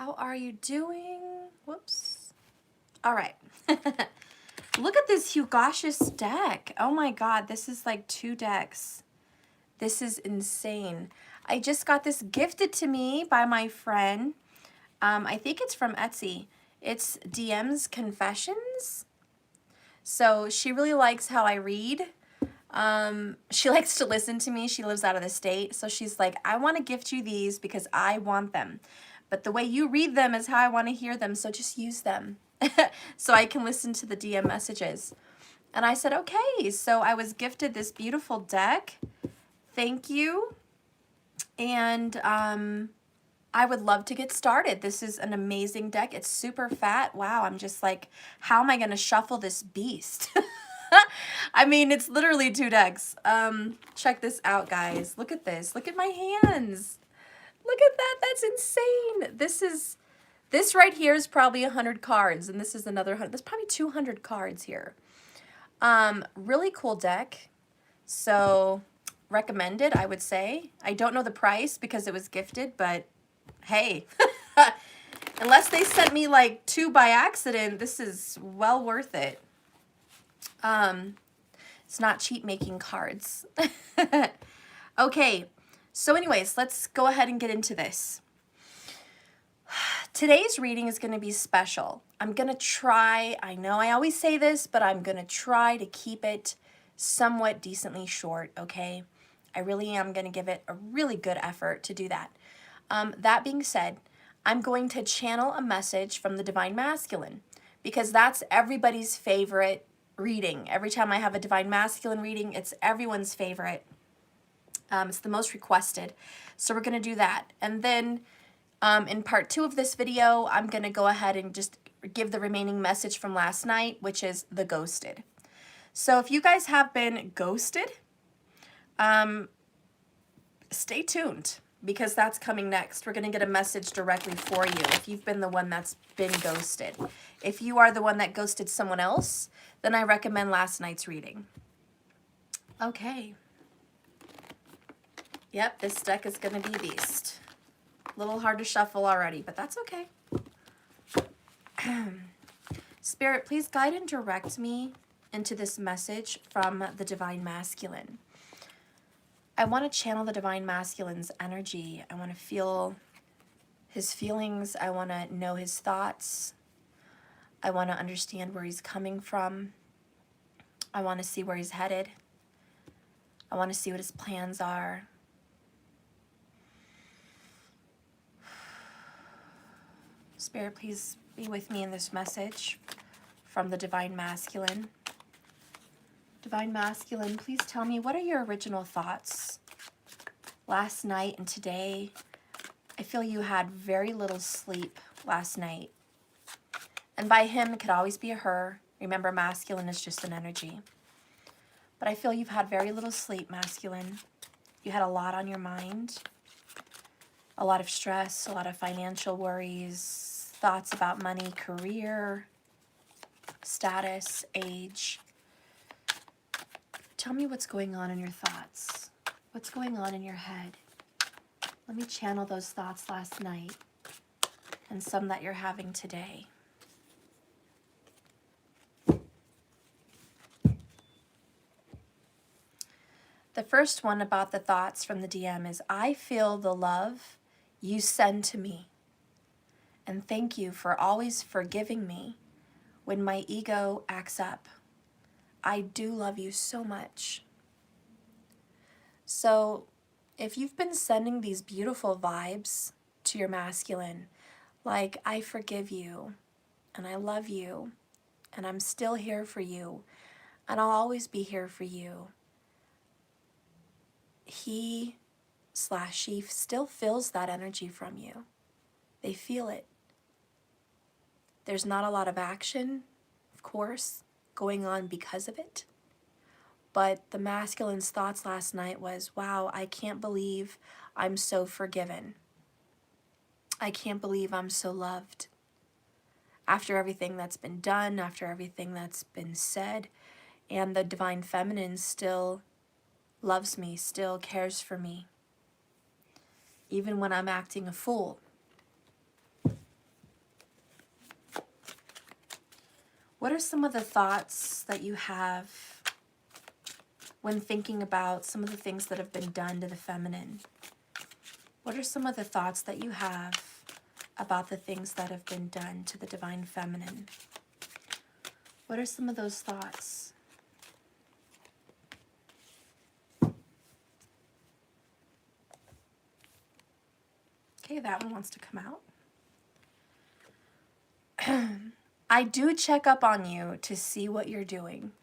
How are you doing? Whoops. All right. Look at this Hugashis deck. Oh my God, this is like 2 decks. This is insane. I just got this gifted to me by my friend. I think it's from Etsy. It's DM's Confessions. So she really likes how I read. She likes to listen to me. She lives out of the state. So she's like, I want to gift you these because I want them. But the way you read them is how I want to hear them. So just use them so I can listen to the DM messages. And I said, okay. So I was gifted this beautiful deck. Thank you. And I would love to get started. This is an amazing deck. It's super fat. Wow, I'm just like, how am I going to shuffle this beast? I mean, it's literally 2 decks. Check this out, guys. Look at this. Look at my hands. Look at that. That's insane. This right here is probably 100 cards, and this is another 100. There's probably 200 cards here. Really cool deck. So recommended, I would say. I don't know the price because it was gifted, but hey, unless they sent me like 2 by accident, this is well worth it. It's not cheap making cards. Okay, so anyways, let's go ahead and get into this. Today's reading is going to be special. I'm going to try, I know I always say this, but I'm going to try to keep it somewhat decently short, okay? I really am going to give it a really good effort to do that. That being said, I'm going to channel a message from the Divine Masculine because that's everybody's favorite reading. Every time I have a Divine Masculine reading, it's everyone's favorite. It's the most requested. So we're going to do that. And then in part 2 of this video, I'm going to go ahead and just give the remaining message from last night, which is the ghosted. So if you guys have been ghosted, stay tuned because that's coming next. We're going to get a message directly for you if you've been the one that's been ghosted. If you are the one that ghosted someone else, then I recommend last night's reading. Okay. Yep, this deck is going to be a beast. A little hard to shuffle already, but that's okay. Spirit, please guide and direct me into this message from the Divine Masculine. I want to channel the Divine Masculine's energy. I want to feel his feelings. I want to know his thoughts. I want to understand where he's coming from. I want to see where he's headed. I want to see what his plans are. Spirit, please be with me in this message from the Divine Masculine. Divine Masculine, please tell me, what are your original thoughts last night and today? I feel you had very little sleep last night. And by him, it could always be a her. Remember, masculine is just an energy. But I feel you've had very little sleep, masculine. You had a lot on your mind. A lot of stress, a lot of financial worries, thoughts about money, career, status, age. Tell me what's going on in your thoughts. What's going on in your head? Let me channel those thoughts last night and some that you're having today. The first one about the thoughts from the DM is, I feel the love you send to me. And thank you for always forgiving me when my ego acts up. I do love you so much. So if you've been sending these beautiful vibes to your masculine, like, I forgive you and I love you and I'm still here for you and I'll always be here for you, he/she still feels that energy from you. They feel it. There's not a lot of action, of course, going on because of it. But the masculine's thoughts last night was, wow, I can't believe I'm so forgiven. I can't believe I'm so loved. After everything that's been done, after everything that's been said, and the Divine Feminine still loves me, still cares for me, even when I'm acting a fool. What are some of the thoughts that you have when thinking about some of the things that have been done to the feminine? What are some of the thoughts that you have about the things that have been done to the divine feminine? What are some of those thoughts? Okay, that one wants to come out. I do check up on you to see what you're doing.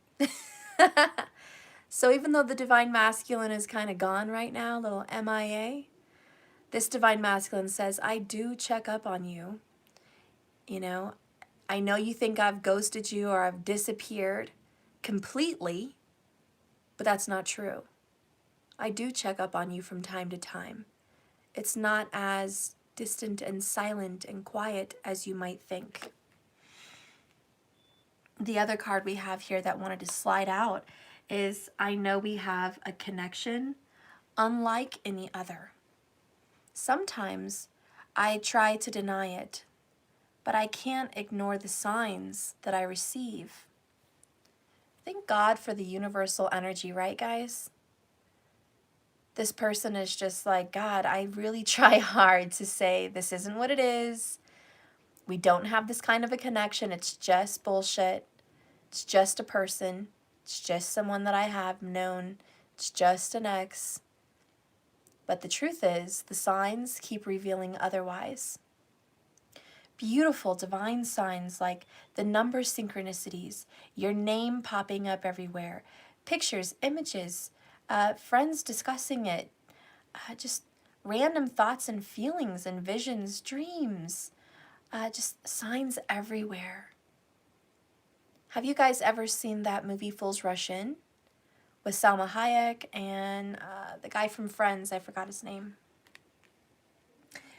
So even though the divine masculine is kind of gone right now, little MIA, this divine masculine says, I do check up on you. You know, I know you think I've ghosted you or I've disappeared completely, but that's not true. I do check up on you from time to time. It's not as distant and silent and quiet as you might think. The other card we have here that wanted to slide out is, I know we have a connection unlike any other. Sometimes I try to deny it, but I can't ignore the signs that I receive. Thank God for the universal energy, right, guys? This person is just like, God, I really try hard to say this isn't what it is. We don't have this kind of a connection. It's just bullshit. It's just a person. It's just someone that I have known. It's just an ex. But the truth is, the signs keep revealing otherwise. Beautiful divine signs like the number synchronicities, your name popping up everywhere, pictures, images, friends discussing it, just random thoughts and feelings and visions, dreams, just signs everywhere. Have you guys ever seen that movie Fools Rush In with Salma Hayek and the guy from Friends? I forgot his name.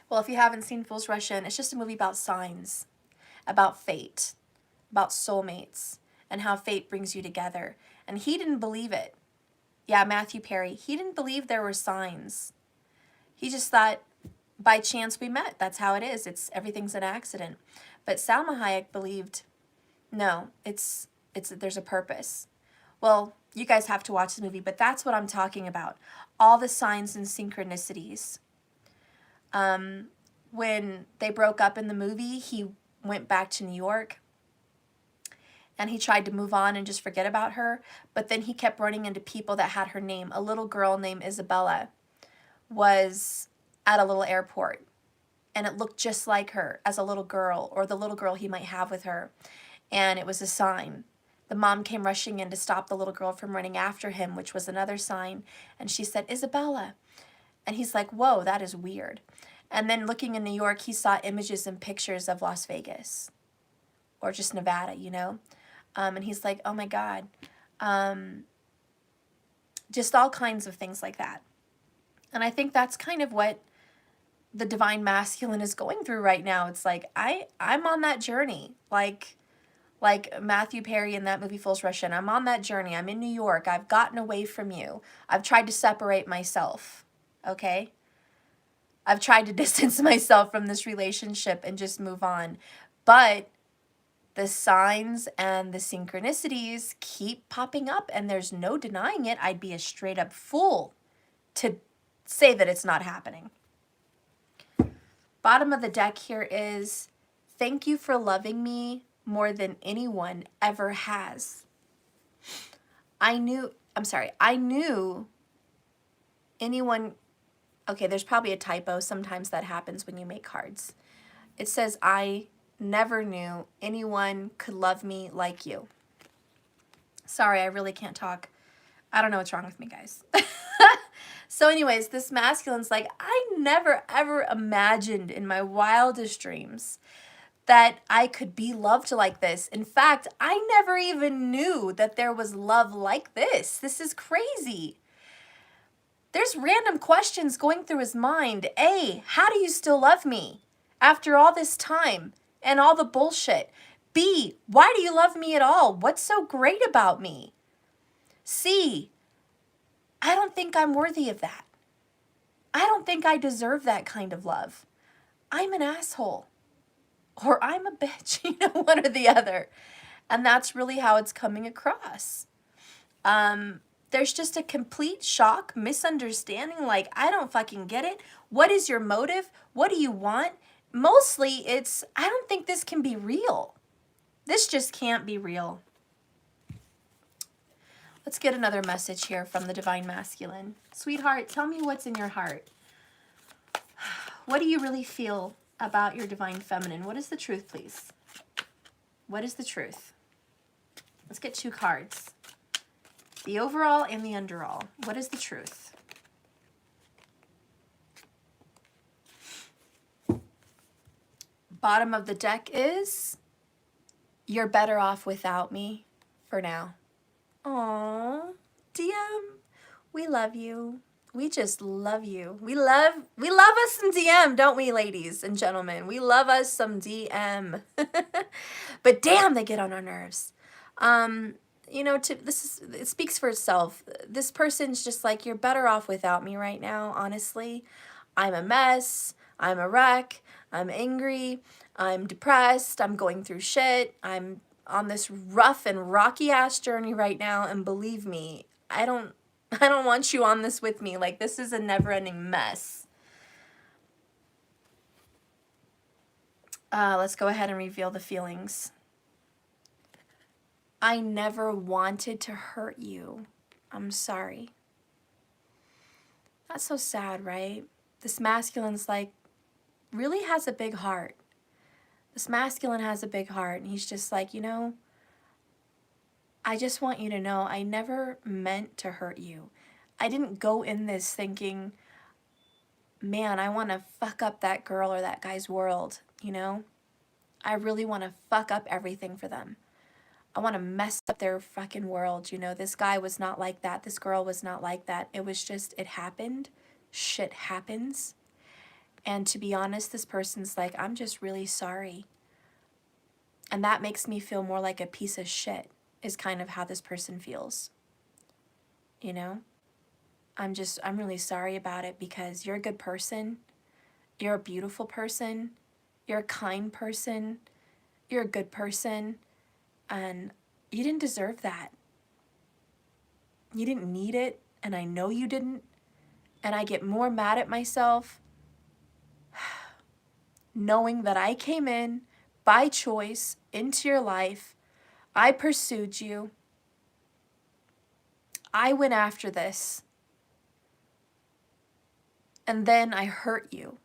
Well, if you haven't seen Fools Rush In, it's just a movie about signs, about fate, about soulmates, and how fate brings you together. And he didn't believe it. Yeah, Matthew Perry. He didn't believe there were signs. He just thought, by chance we met. That's how it is. Everything's an accident. But Salma Hayek believed, no, there's a purpose. Well, you guys have to watch the movie, but that's what I'm talking about. All the signs and synchronicities. When they broke up in the movie, he went back to New York and he tried to move on and just forget about her. But then he kept running into people that had her name. A little girl named Isabella was at a little airport and it looked just like her as a little girl, or the little girl he might have with her. And it was a sign. The mom came rushing in to stop the little girl from running after him, which was another sign. And she said, Isabella. And he's like, whoa, that is weird. And then looking in New York, he saw images and pictures of Las Vegas or just Nevada, you know. And he's like, oh my God. Just all kinds of things like that. And I think that's kind of what the divine masculine is going through right now. It's like, I'm on that journey. Like Matthew Perry in that movie Fools Rush In. I'm on that journey. I'm in New York. I've gotten away from you. I've tried to separate myself. Okay? I've tried to distance myself from this relationship and just move on. But the signs and the synchronicities keep popping up and there's no denying it. I'd be a straight up fool to say that it's not happening. Bottom of the deck here is, thank you for loving me more than anyone ever has. I knew anyone, okay, there's probably a typo. Sometimes that happens when you make cards. It says, I never knew anyone could love me like you. Sorry, I really can't talk. I don't know what's wrong with me, guys. So anyways, this masculine's like, I never ever imagined in my wildest dreams that I could be loved like this. In fact, I never even knew that there was love like this. This is crazy. There's random questions going through his mind. A, how do you still love me after all this time and all the bullshit? B, why do you love me at all? What's so great about me? C, I don't think I'm worthy of that. I don't think I deserve that kind of love. I'm an asshole. Or I'm a bitch, you know, one or the other. And that's really how it's coming across. There's just a complete shock, misunderstanding, like, I don't fucking get it. What is your motive? What do you want? Mostly it's, I don't think this can be real. This just can't be real. Let's get another message here from the Divine Masculine. Sweetheart, tell me what's in your heart. What do you really feel about your Divine Feminine? What is the truth, please? What is the truth? Let's get 2 cards. The overall and the underall. What is the truth? Bottom of the deck is, you're better off without me for now. Aww, DM, we love you. We just love you. We love us some DM, don't we, ladies and gentlemen? We love us some DM. But damn, they get on our nerves. You know, it speaks for itself. This person's just like, you're better off without me right now, honestly. I'm a mess. I'm a wreck. I'm angry. I'm depressed. I'm going through shit. I'm on this rough and rocky ass journey right now, and believe me, I don't want you on this with me. Like, this is a never-ending mess. Let's go ahead and reveal the feelings. I never wanted to hurt you. I'm sorry. That's so sad, right? This masculine's like, really has a big heart. This masculine has a big heart, and he's just like, you know, I just want you to know I never meant to hurt you. I didn't go in this thinking, man, I want to fuck up that girl or that guy's world, you know? I really want to fuck up everything for them. I want to mess up their fucking world, you know? This guy was not like that. This girl was not like that. It was just, it happened. Shit happens. And to be honest, this person's like, I'm just really sorry. And that makes me feel more like a piece of shit, is kind of how this person feels. You know? I'm really sorry about it, because you're a good person. You're a beautiful person. You're a kind person. You're a good person. And you didn't deserve that. You didn't need it, and I know you didn't. And I get more mad at myself knowing that I came in by choice into your life. I pursued you. I went after this. And then I hurt you.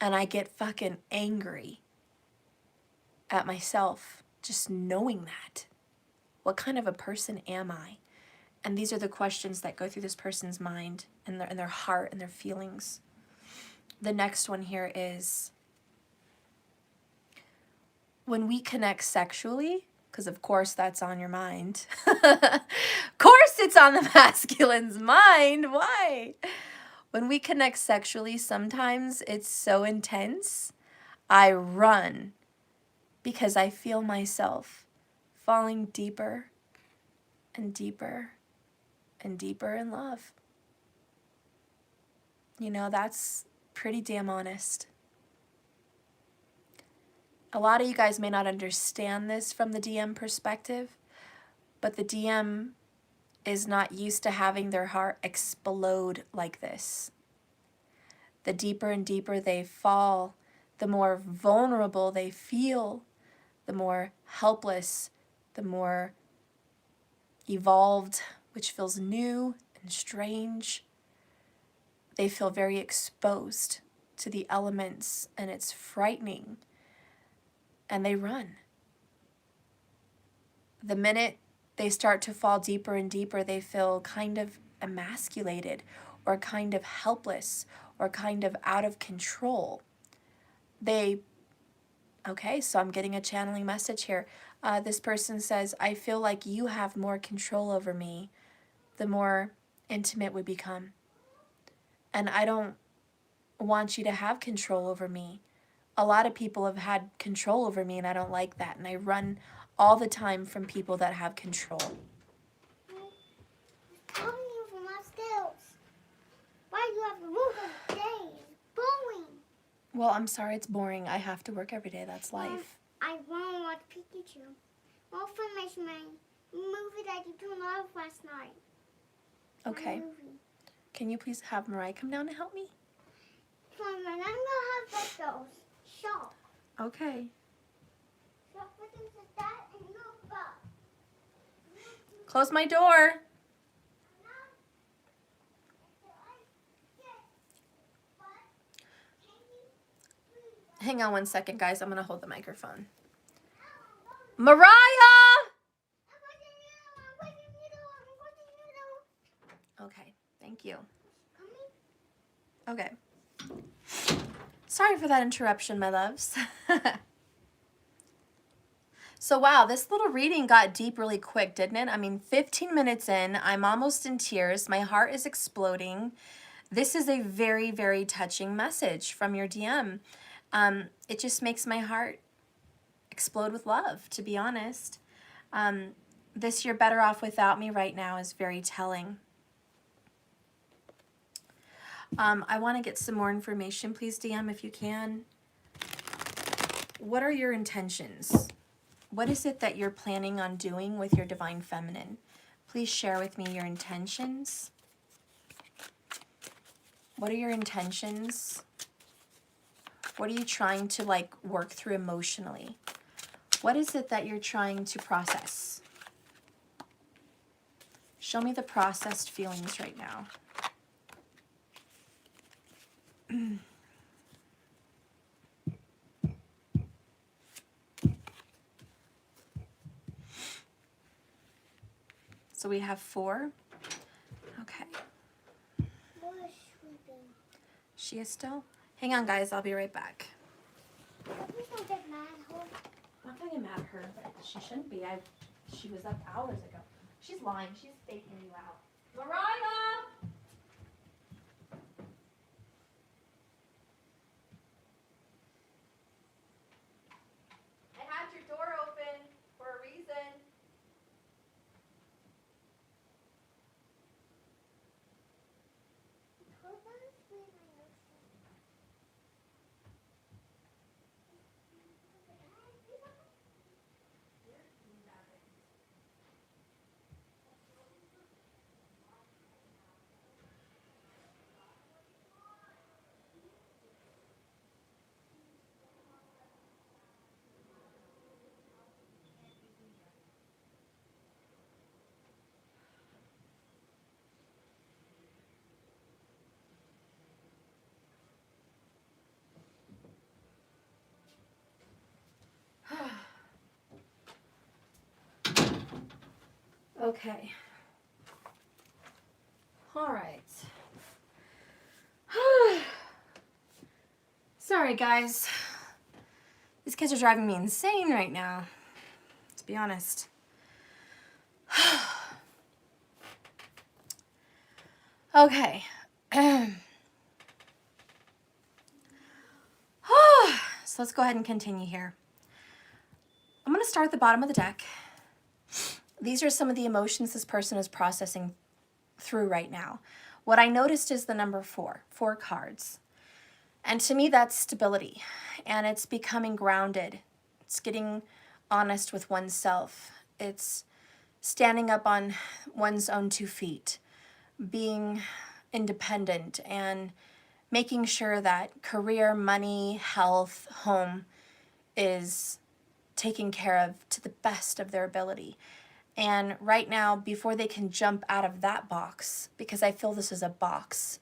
And I get fucking angry at myself just knowing that. What kind of a person am I? And these are the questions that go through this person's mind and their heart and their feelings. The next one here is, when we connect sexually, because of course that's on your mind. Of course it's on the masculine's mind. Why? When we connect sexually, sometimes it's so intense, I run because I feel myself falling deeper and deeper and deeper in love. You know, that's pretty damn honest. A lot of you guys may not understand this from the DM perspective, but the DM is not used to having their heart explode like this. The deeper and deeper they fall, the more vulnerable they feel, the more helpless, the more evolved, which feels new and strange. They feel very exposed to the elements, and it's frightening, and they run. The minute they start to fall deeper and deeper, they feel kind of emasculated or kind of helpless or kind of out of control. Okay, so I'm getting a channeling message here. This person says, I feel like you have more control over me the more intimate we become. And I don't want you to have control over me. A lot of people have had control over me, and I don't like that. And I run all the time from people that have control. I'm here for my skills. Why do you have to work every day? It's boring. Well, I'm sorry it's boring. I have to work every day. That's life. I I want to watch Pikachu. I'll finish my movie that you turned off last night. Okay. My movie. Can you please have Mariah come down to help me? Fine, I'm going to have those. Shop. Okay. Shop with things like that and no butt. Close my door. Hang on one second, guys. I'm going to hold the microphone. Mariah! Okay, thank you. Okay. Sorry for that interruption, my loves. So wow, this little reading got deep really quick, didn't it? I mean, 15 minutes in, I'm almost in tears. My heart is exploding. This is a very, very touching message from your DM. It just makes my heart explode with love, to be honest. This "you're better off without me right now" is very telling. I want to get some more information, please, DM, if you can. What are your intentions? What is it that you're planning on doing with your divine feminine? Please share with me your intentions. What are your intentions? What are you trying to work through emotionally? What is it that you're trying to process? Show me the processed feelings right now. So we have 4. Okay. She is still? Hang on, guys. I'll be right back. Please don't get mad, Hope. I'm not going to get mad at her, but she shouldn't be. She was up hours ago. She's lying. She's faking you out. Mariah! I had your door open for a reason. Okay. All right. Sorry, guys. These kids are driving me insane right now, to be honest. Okay. So let's go ahead and continue here. I'm going to start at the bottom of the deck. These are some of the emotions this person is processing through right now. What I noticed is the number 4 cards. And to me, that's stability. And it's becoming grounded. It's getting honest with oneself. It's standing up on one's own 2 feet, being independent, and making sure that career, money, health, home is taken care of to the best of their ability. And right now, before they can jump out of that box, because I feel this is a box,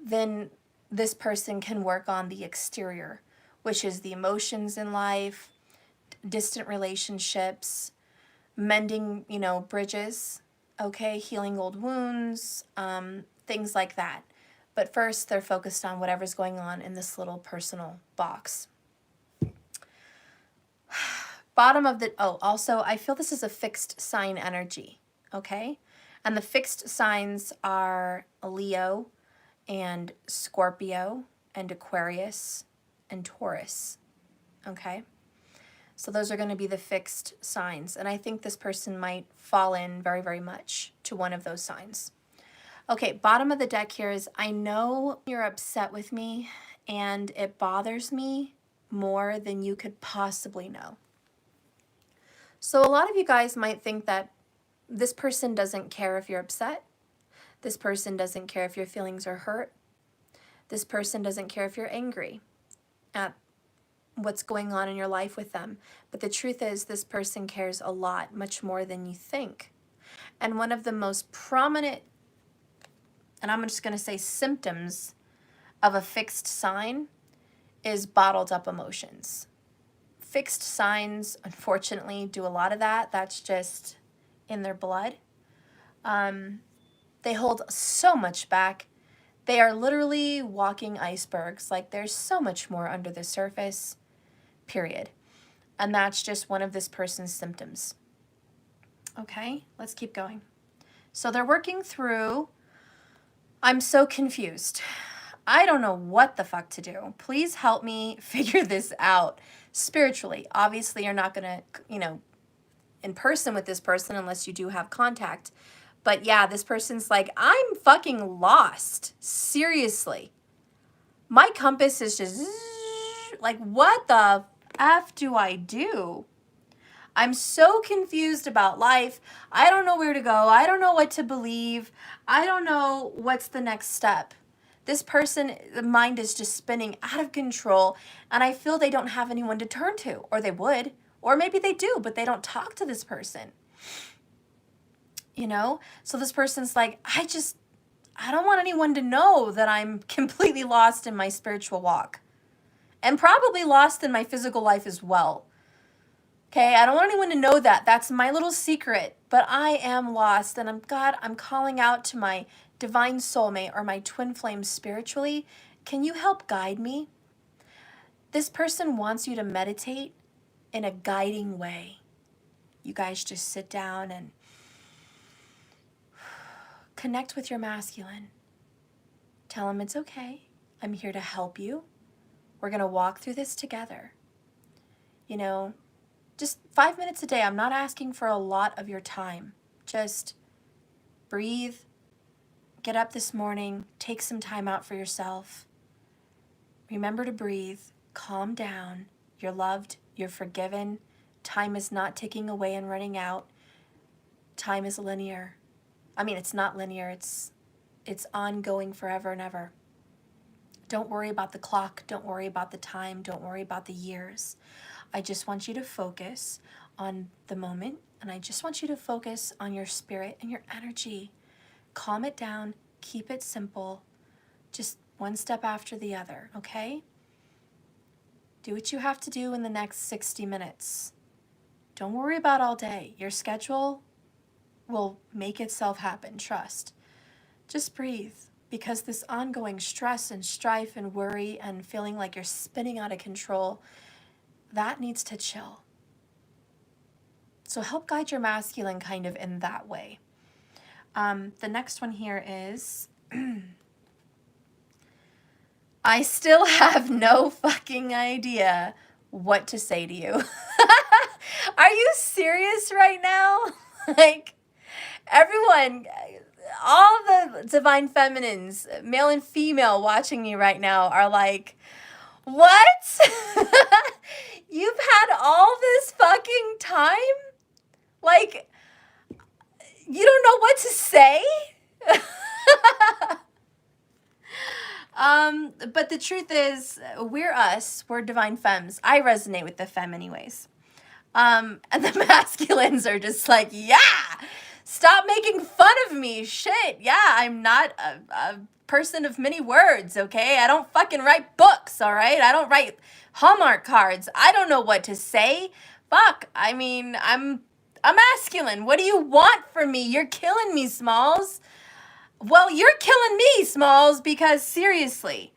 then this person can work on the exterior, which is the emotions in life, distant relationships, mending, bridges, okay, healing old wounds, things like that. But first, they're focused on whatever's going on in this little personal box. Bottom of the, also, I feel this is a fixed sign energy, okay? And the fixed signs are Leo and Scorpio and Aquarius and Taurus, okay? So those are going to be the fixed signs. And I think this person might fall in very, very much to one of those signs. Okay, bottom of the deck here is, I know you're upset with me and it bothers me more than you could possibly know. So a lot of you guys might think that this person doesn't care if you're upset. This person doesn't care if your feelings are hurt. This person doesn't care if you're angry at what's going on in your life with them. But the truth is, this person cares a lot, much more than you think. And one of the most prominent, and I'm just going to say symptoms of a fixed sign is bottled up emotions. Fixed signs, unfortunately, do a lot of that. That's just in their blood. They hold so much back. They are literally walking icebergs. Like, there's so much more under the surface, period. And that's just one of this person's symptoms. Okay, let's keep going. So they're working through, I'm so confused. I don't know what the fuck to do. Please help me figure this out spiritually. Obviously, you're not going to, in person with this person unless you do have contact. But yeah, this person's like, I'm fucking lost. Seriously. My compass is just like, what the F do I do? I'm so confused about life. I don't know where to go. I don't know what to believe. I don't know what's the next step. This person, the mind is just spinning out of control, and I feel they don't have anyone to turn to, or they would, or maybe they do, but they don't talk to this person. So this person's like, I don't want anyone to know that I'm completely lost in my spiritual walk, and probably lost in my physical life as well. Okay, I don't want anyone to know that. That's my little secret, but I am lost, and I'm calling out to my divine soulmate or my twin flame spiritually. Can you help guide me? This person wants you to meditate in a guiding way. You guys just sit down and connect with your masculine. Tell him it's okay. I'm here to help you. We're going to walk through this together. Just 5 minutes a day. I'm not asking for a lot of your time. Just breathe. Get up this morning. Take some time out for yourself. Remember to breathe. Calm down. You're loved. You're forgiven. Time is not ticking away and running out. Time is linear. I mean, it's not linear. It's ongoing forever and ever. Don't worry about the clock. Don't worry about the time. Don't worry about the years. I just want you to focus on the moment, and I just want you to focus on your spirit and your energy. Calm it down. Keep it simple. Just one step after the other, okay? Do what you have to do in the next 60 minutes. Don't worry about all day. Your schedule will make itself happen, trust. Just breathe, because this ongoing stress and strife and worry and feeling like you're spinning out of control, that needs to chill. So help guide your masculine kind of in that way. The next one here is, I still have no fucking idea what to say to you. Are you serious right now? Like, everyone, all the divine feminines, male and female watching me right now are like, what? You've had all this fucking time? Like, you don't know what to say? But the truth is, we're us. We're divine femmes. I resonate with the femme anyways. And the masculines are just like, yeah, stop making fun of me. Shit, yeah, I'm not a person of many words, okay? I don't fucking write books, all right? I don't write Hallmark cards. I don't know what to say. Fuck, I mean, I'm a masculine. What do you want from me? You're killing me, Smalls. Well, you're killing me, Smalls, because seriously,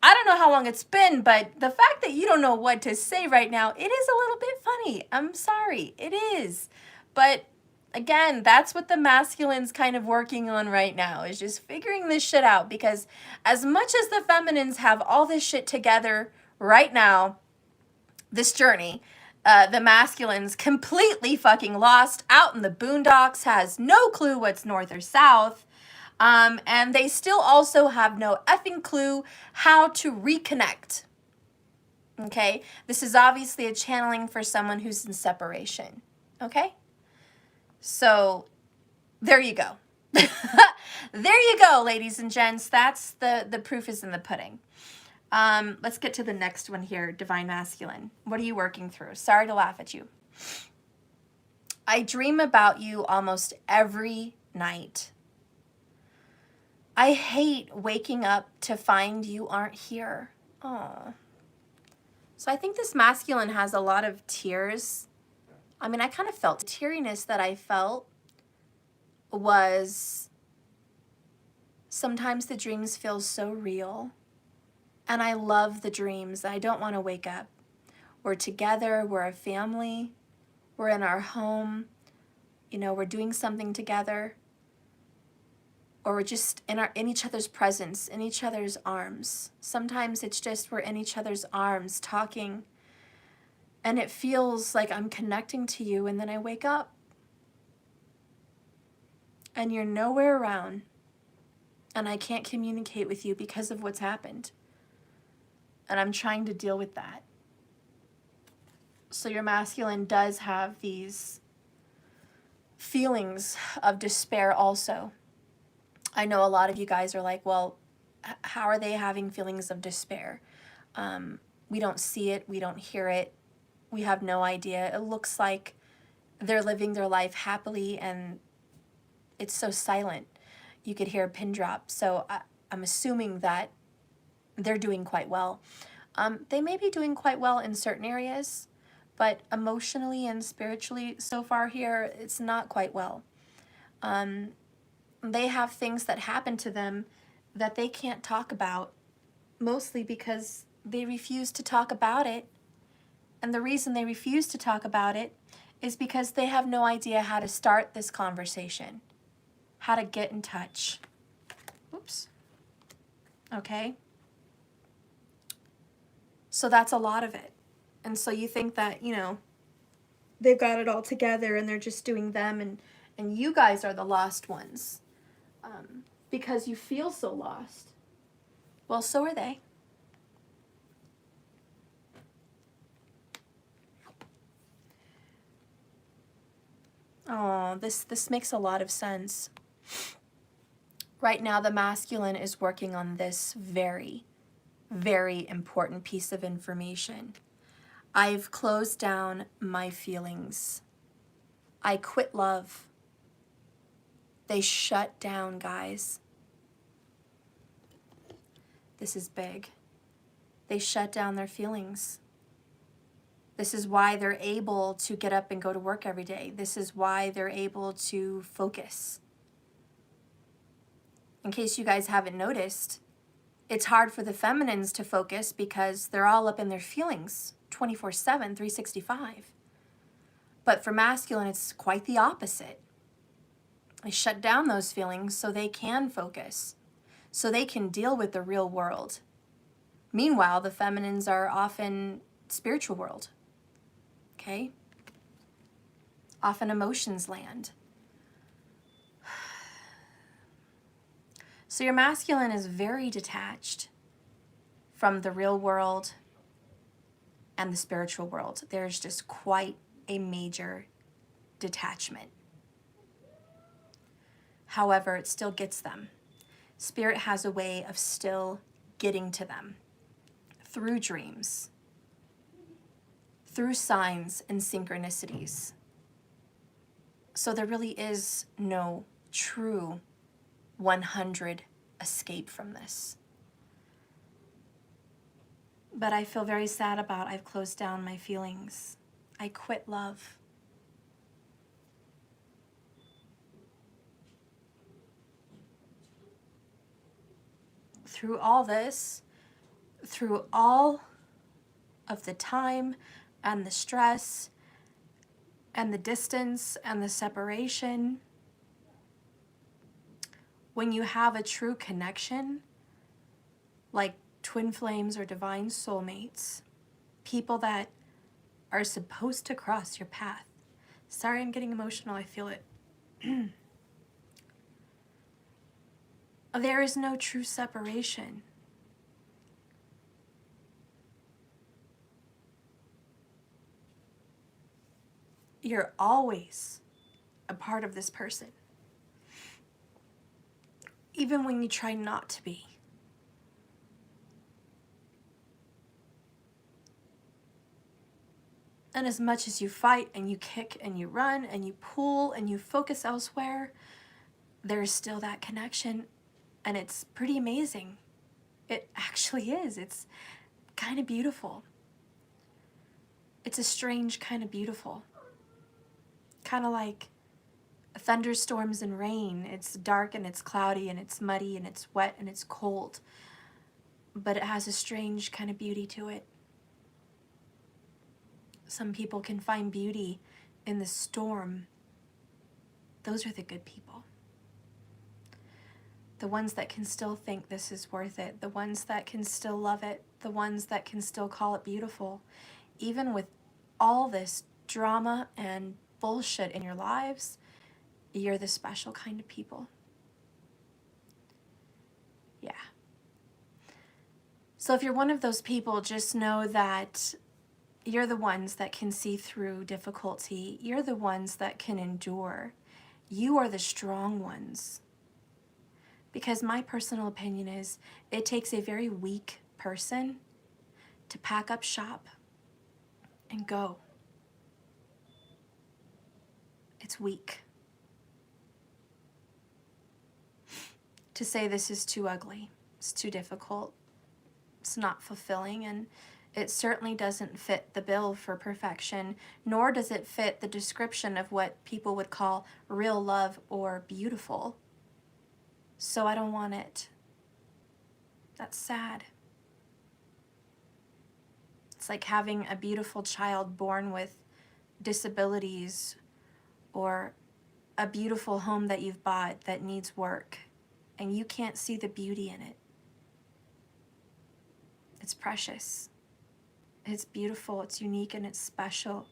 I don't know how long it's been, but the fact that you don't know what to say right now, it is a little bit funny. I'm sorry, it is. But again, that's what the masculine's kind of working on right now, is just figuring this shit out, because as much as the feminines have all this shit together right now, this journey, the masculine's completely fucking lost out in the boondocks, has no clue what's north or south. And they still also have no effing clue how to reconnect. Okay? This is obviously a channeling for someone who's in separation. Okay? So there you go. There you go, ladies and gents. That's the proof is in the pudding. Let's get to the next one here, Divine Masculine. What are you working through? Sorry to laugh at you. I dream about you almost every night. I hate waking up to find you aren't here. Oh. So I think this masculine has a lot of tears. I mean, I kind of felt the teariness that I felt was sometimes the dreams feel so real. And I love the dreams. I don't want to wake up. We're together. We're a family. We're in our home. You know, we're doing something together. Or we're just in each other's presence, in each other's arms. Sometimes it's just we're in each other's arms talking. And it feels like I'm connecting to you, and then I wake up. And you're nowhere around. And I can't communicate with you because of what's happened. And I'm trying to deal with that. So your masculine does have these feelings of despair also. I know a lot of you guys are like, well, how are they having feelings of despair? We don't see it. We don't hear it. We have no idea. It looks like they're living their life happily and it's so silent. You could hear a pin drop. So I'm assuming that they're doing quite well. They may be doing quite well in certain areas, but emotionally and spiritually so far here, it's not quite well. They have things that happen to them that they can't talk about, mostly because they refuse to talk about it. And the reason they refuse to talk about it is because they have no idea how to start this conversation, how to get in touch. Oops. Okay? So that's a lot of it. And so you think that, you know, they've got it all together and they're just doing them, and you guys are the lost ones because you feel so lost. Well, so are they. Oh, this makes a lot of sense. Right now, the masculine is working on this very, very important piece of information. I've closed down my feelings. I quit love. They shut down, guys. This is big. They shut down their feelings. This is why they're able to get up and go to work every day. This is why they're able to focus. In case you guys haven't noticed, it's hard for the feminines to focus because they're all up in their feelings 24/7, 365. But for masculine, it's quite the opposite. They shut down those feelings so they can focus, so they can deal with the real world. Meanwhile, the feminines are often spiritual world. Okay? Often emotions land. So your masculine is very detached from the real world and the spiritual world. There's just quite a major detachment. However, it still gets them. Spirit has a way of still getting to them through dreams, through signs and synchronicities. So there really is no true 100 escape from this. But I feel very sad about I've closed down my feelings. I quit love. Through all this, through all of the time and the stress and the distance and the separation, when you have a true connection, like twin flames or divine soulmates, people that are supposed to cross your path. Sorry, I'm getting emotional, I feel it. There is no true separation. You're always a part of this person, even when you try not to be. And as much as you fight and you kick and you run and you pull and you focus elsewhere, there's still that connection, and it's pretty amazing. It actually is. It's kind of beautiful. It's a strange kind of beautiful. Kind of like thunderstorms and rain. It's dark and it's cloudy and it's muddy and it's wet and it's cold, but it has a strange kind of beauty to it. Some people can find beauty in the storm. Those are the good people. The ones that can still think this is worth it. The ones that can still love it. The ones that can still call it beautiful. Even with all this drama and bullshit in your lives, you're the special kind of people. Yeah. So if you're one of those people, just know that you're the ones that can see through difficulty. You're the ones that can endure. You are the strong ones. Because my personal opinion is, it takes a very weak person to pack up shop and go. It's weak. To say this is too ugly, it's too difficult, it's not fulfilling, and it certainly doesn't fit the bill for perfection, nor does it fit the description of what people would call real love or beautiful. So I don't want it. That's sad. It's like having a beautiful child born with disabilities, or a beautiful home that you've bought that needs work, and you can't see the beauty in it. It's precious. It's beautiful, it's unique, and it's special.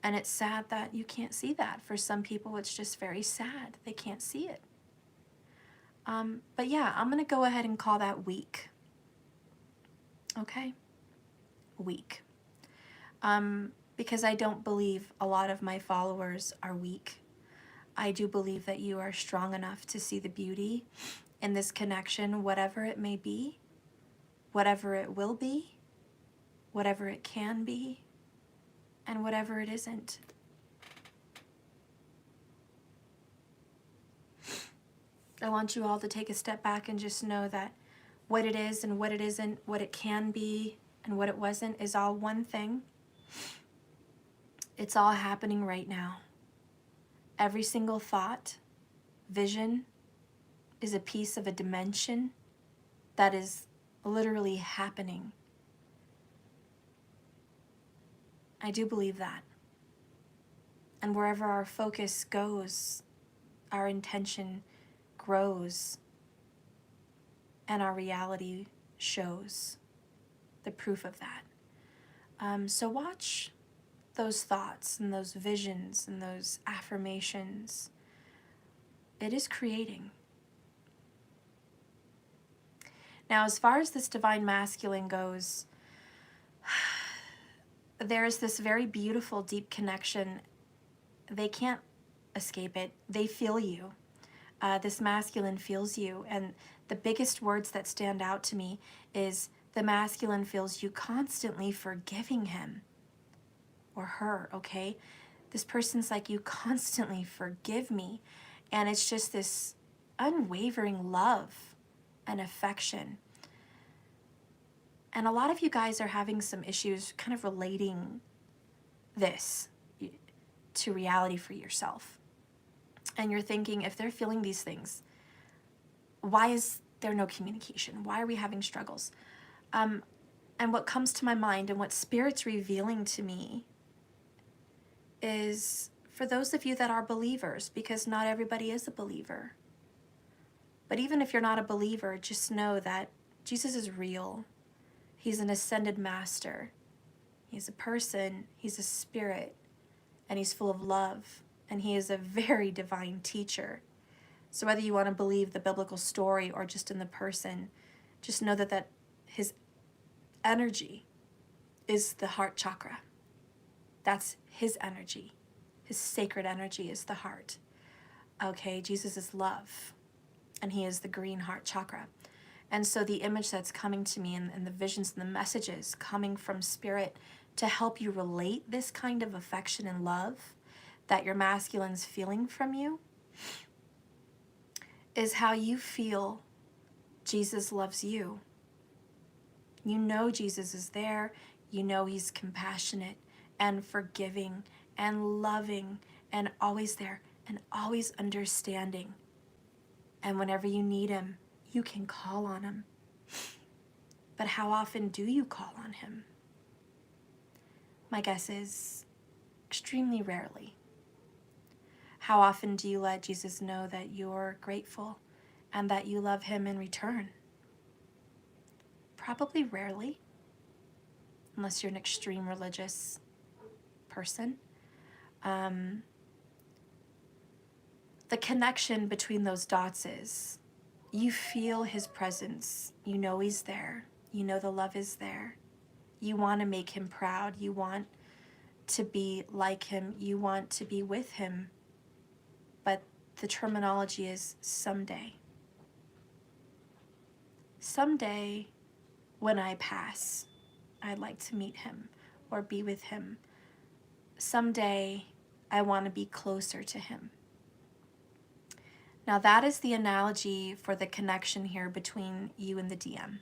And it's sad that you can't see that. For some people, it's just very sad. They can't see it. But yeah, I'm going to go ahead and call that weak. Okay? Weak. Because I don't believe a lot of my followers are weak. I do believe that you are strong enough to see the beauty in this connection, whatever it may be, whatever it will be, whatever it can be, and whatever it isn't. I want you all to take a step back and just know that what it is and what it isn't, what it can be and what it wasn't, is all one thing. It's all happening right now. Every single thought, vision, is a piece of a dimension that is literally happening. I do believe that. And wherever our focus goes, our intention grows, and our reality shows the proof of that. So watch those thoughts and those visions and those affirmations. It is creating. Now, as far as this divine masculine goes, there's this very beautiful, deep connection. They can't escape it. They feel you. This masculine feels you. And the biggest words that stand out to me is the masculine feels you constantly forgiving him or her, okay? This person's like, you constantly forgive me. And it's just this unwavering love and affection. And a lot of you guys are having some issues kind of relating this to reality for yourself. And you're thinking, if they're feeling these things, why is there no communication? Why are we having struggles? And what comes to my mind and what Spirit's revealing to me is for those of you that are believers, because not everybody is a believer. But even if you're not a believer, just know that Jesus is real. He's an ascended master. He's a person, he's a spirit, and he's full of love. And he is a very divine teacher. So whether you want to believe the biblical story or just in the person, just know that his energy is the heart chakra. That's his energy. His sacred energy is the heart. Okay, Jesus is love, and he is the green heart chakra. And so the image that's coming to me and the visions and the messages coming from Spirit to help you relate this kind of affection and love that your masculine's feeling from you is how you feel Jesus loves you. You know Jesus is there. You know he's compassionate and forgiving and loving and always there and always understanding. And whenever you need him, you can call on him. But how often do you call on him? My guess is extremely rarely. How often do you let Jesus know that you're grateful and that you love him in return? Probably rarely, unless you're an extreme religious person. The connection between those dots is you feel his presence. You know he's there. You know the love is there. You want to make him proud. You want to be like him. You want to be with him. But the terminology is someday. Someday, when I pass, I'd like to meet him or be with him. Someday, I want to be closer to him. Now that is the analogy for the connection here between you and the DM.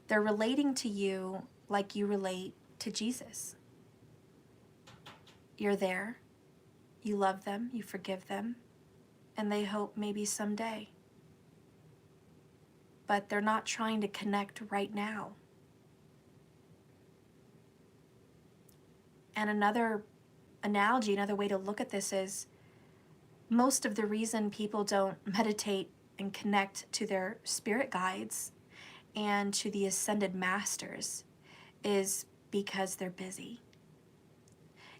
They're relating to you like you relate to Jesus. You're there, you love them, you forgive them, and they hope maybe someday. But they're not trying to connect right now. And another analogy, another way to look at this is most of the reason people don't meditate and connect to their spirit guides and to the ascended masters is because they're busy.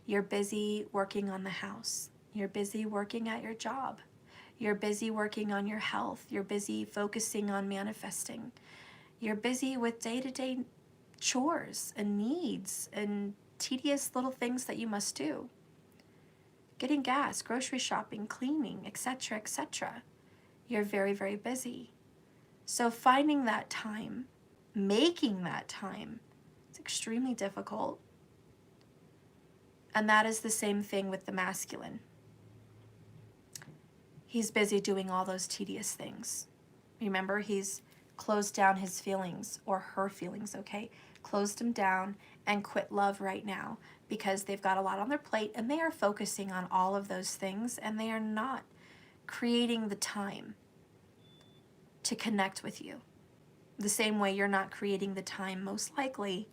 You're busy working on the house. You're busy working at your job. You're busy working on your health. You're busy focusing on manifesting. You're busy with day-to-day chores and needs and tedious little things that you must do. Getting gas, grocery shopping, cleaning, etc., etc. You're very, very busy. So finding that time, making that time, it's extremely difficult. And that is the same thing with the masculine. He's busy doing all those tedious things. Remember, he's closed down his feelings, or her feelings, okay? Closed them down and quit love right now because they've got a lot on their plate and they are focusing on all of those things and they are not creating the time to connect with you. The same way you're not creating the time, most likely,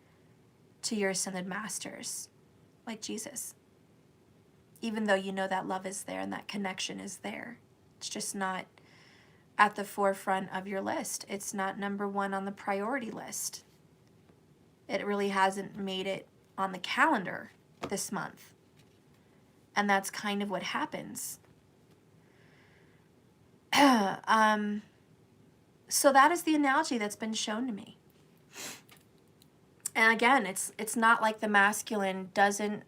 to your ascended masters, like Jesus. Even though you know that love is there and that connection is there. It's just not at the forefront of your list. It's not number one on the priority list. It really hasn't made it on the calendar this month. And that's kind of what happens. So that is the analogy that's been shown to me. And again, it's not like the masculine doesn't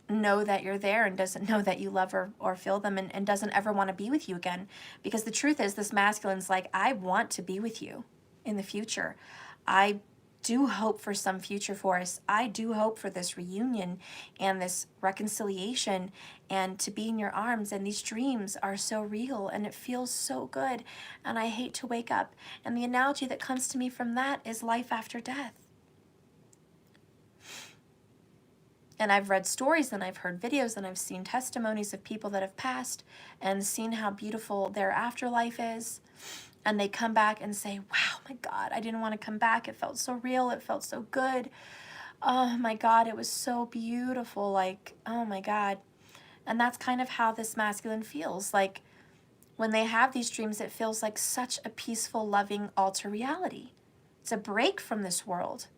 know that you're there and doesn't know that you love or feel them and doesn't ever want to be with you again. Because the truth is, this masculine's like, I want to be with you in the future. I do hope for some future for us. I do hope for this reunion and this reconciliation and to be in your arms. And these dreams are so real and it feels so good. And I hate to wake up. And the analogy that comes to me from that is life after death. And I've read stories and I've heard videos and I've seen testimonies of people that have passed and seen how beautiful their afterlife is. And they come back and say, wow, my God, I didn't want to come back. It felt so real. It felt so good. Oh my God, it was so beautiful. Like, oh my God. And that's kind of how this masculine feels. Like when they have these dreams, it feels like such a peaceful, loving, alter reality. It's a break from this world.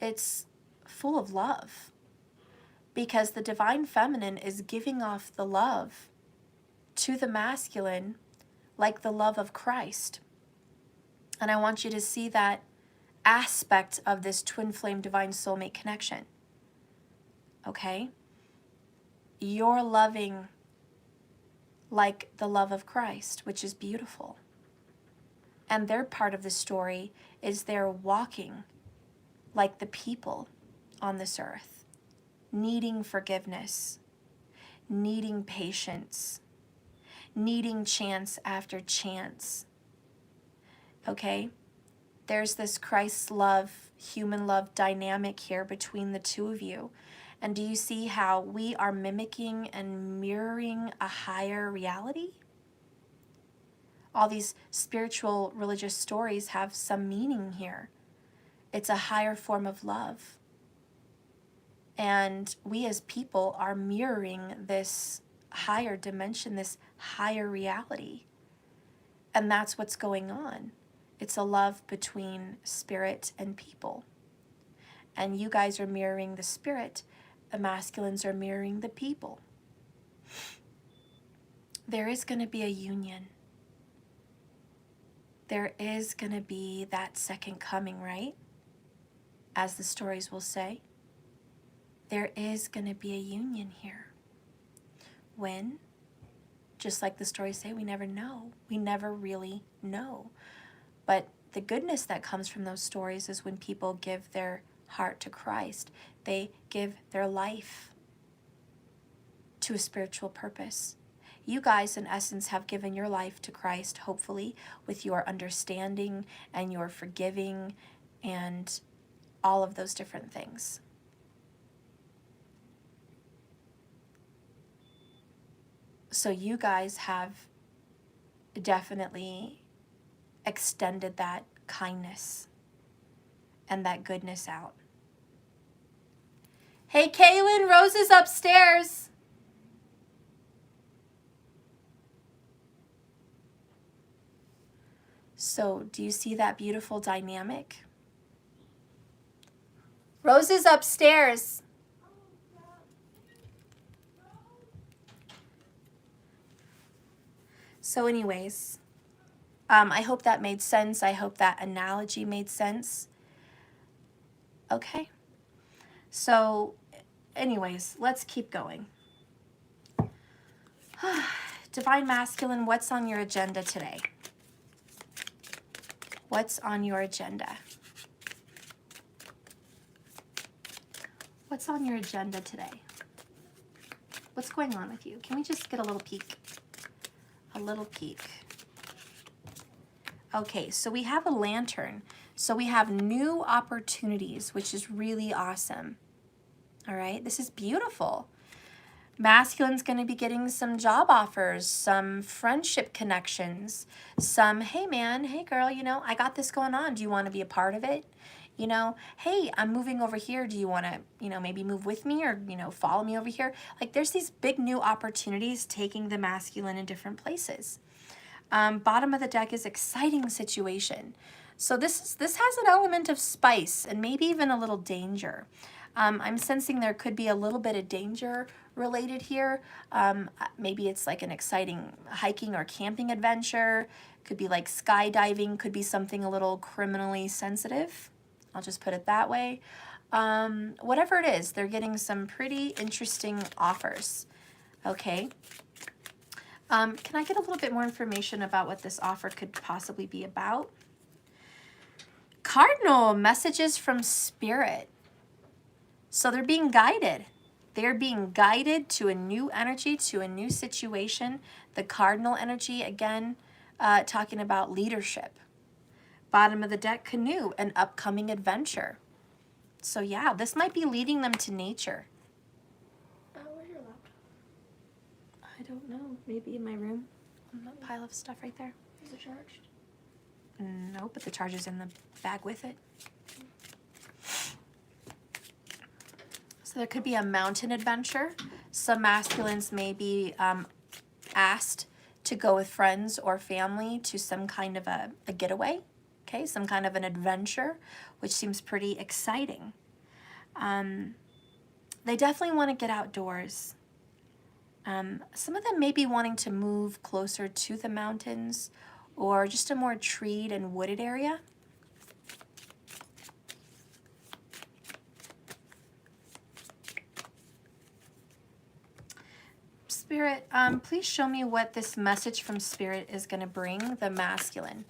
It's full of love. Because the divine feminine is giving off the love to the masculine like the love of Christ. And I want you to see that aspect of this twin flame divine soulmate connection. Okay? you're loving like the love of Christ, which is beautiful. And their part of the story is they're walking like the people on this earth, needing forgiveness, needing patience, needing chance after chance. Okay? There's this Christ love, human love dynamic here between the two of you. And do you see how we are mimicking and mirroring a higher reality? All these spiritual religious stories have some meaning here. It's a higher form of love. And we as people are mirroring this higher dimension, this higher reality. And that's what's going on. It's a love between spirit and people. And you guys are mirroring the spirit. The masculines are mirroring the people. There is going to be a union. There is going to be that second coming, right? As the stories will say. There is going to be a union here. When? Just like the stories say, we never know. We never really know. But the goodness that comes from those stories is when people give their heart to Christ. They give their life to a spiritual purpose. You guys, in essence, have given your life to Christ, hopefully, with your understanding and your forgiving and all of those different things. So you guys have definitely extended that kindness and that goodness out. Hey, Kaylin, Rose is upstairs. So do you see that beautiful dynamic? Rose is upstairs. So anyways, I hope that made sense. I hope that analogy made sense. Okay. So anyways, let's keep going. Divine Masculine, what's on your agenda today? What's on your agenda? What's on your agenda today? What's going on with you? Can we just get a little peek? A little peek. Okay, so we have a lantern. So we have new opportunities, which is really awesome. All right, this is beautiful. Masculine's going to be getting some job offers, some friendship connections, some, hey man, hey girl, you know, I got this going on. Do you want to be a part of it? You know, hey, I'm moving over here. Do you want to, you know, maybe move with me or, you know, follow me over here? Like there's these big new opportunities taking the masculine in different places. Bottom of the deck is exciting situation. So this has an element of spice and maybe even a little danger. I'm sensing there could be a little bit of danger related here. Maybe it's like an exciting hiking or camping adventure. Could be like skydiving. Could be something a little criminally sensitive. I'll just put it that way. Whatever it is, they're getting some pretty interesting offers. Okay. Can I get a little bit more information about what this offer could possibly be about? Cardinal, messages from Spirit. So they're being guided. They're being guided to a new energy, to a new situation. The Cardinal energy, again, talking about leadership. Bottom of the deck, Canoe, an upcoming adventure. So yeah, this might be leading them to nature. Where's your laptop? I don't know. Maybe in my room. A pile of stuff right there. Is it charged? No, but the charger's in the bag with it. So there could be a mountain adventure. Some masculines may be asked to go with friends or family to some kind of a getaway. Okay, some kind of an adventure, which seems pretty exciting. They definitely want to get outdoors. Some of them may be wanting to move closer to the mountains or just a more treed and wooded area. Spirit, please show me what this message from Spirit is going to bring the masculine.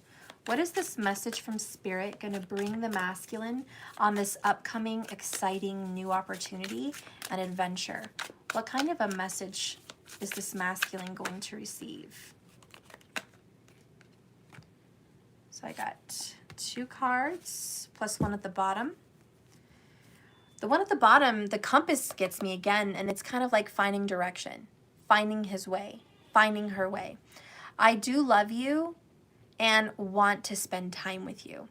What is this message from Spirit going to bring the masculine on this upcoming, exciting new opportunity and adventure? What kind of a message is this masculine going to receive? So I got 2 cards plus 1 at the bottom. The one at the bottom, the compass gets me again, and it's kind of like finding direction, finding his way, finding her way. I do love you and want to spend time with you.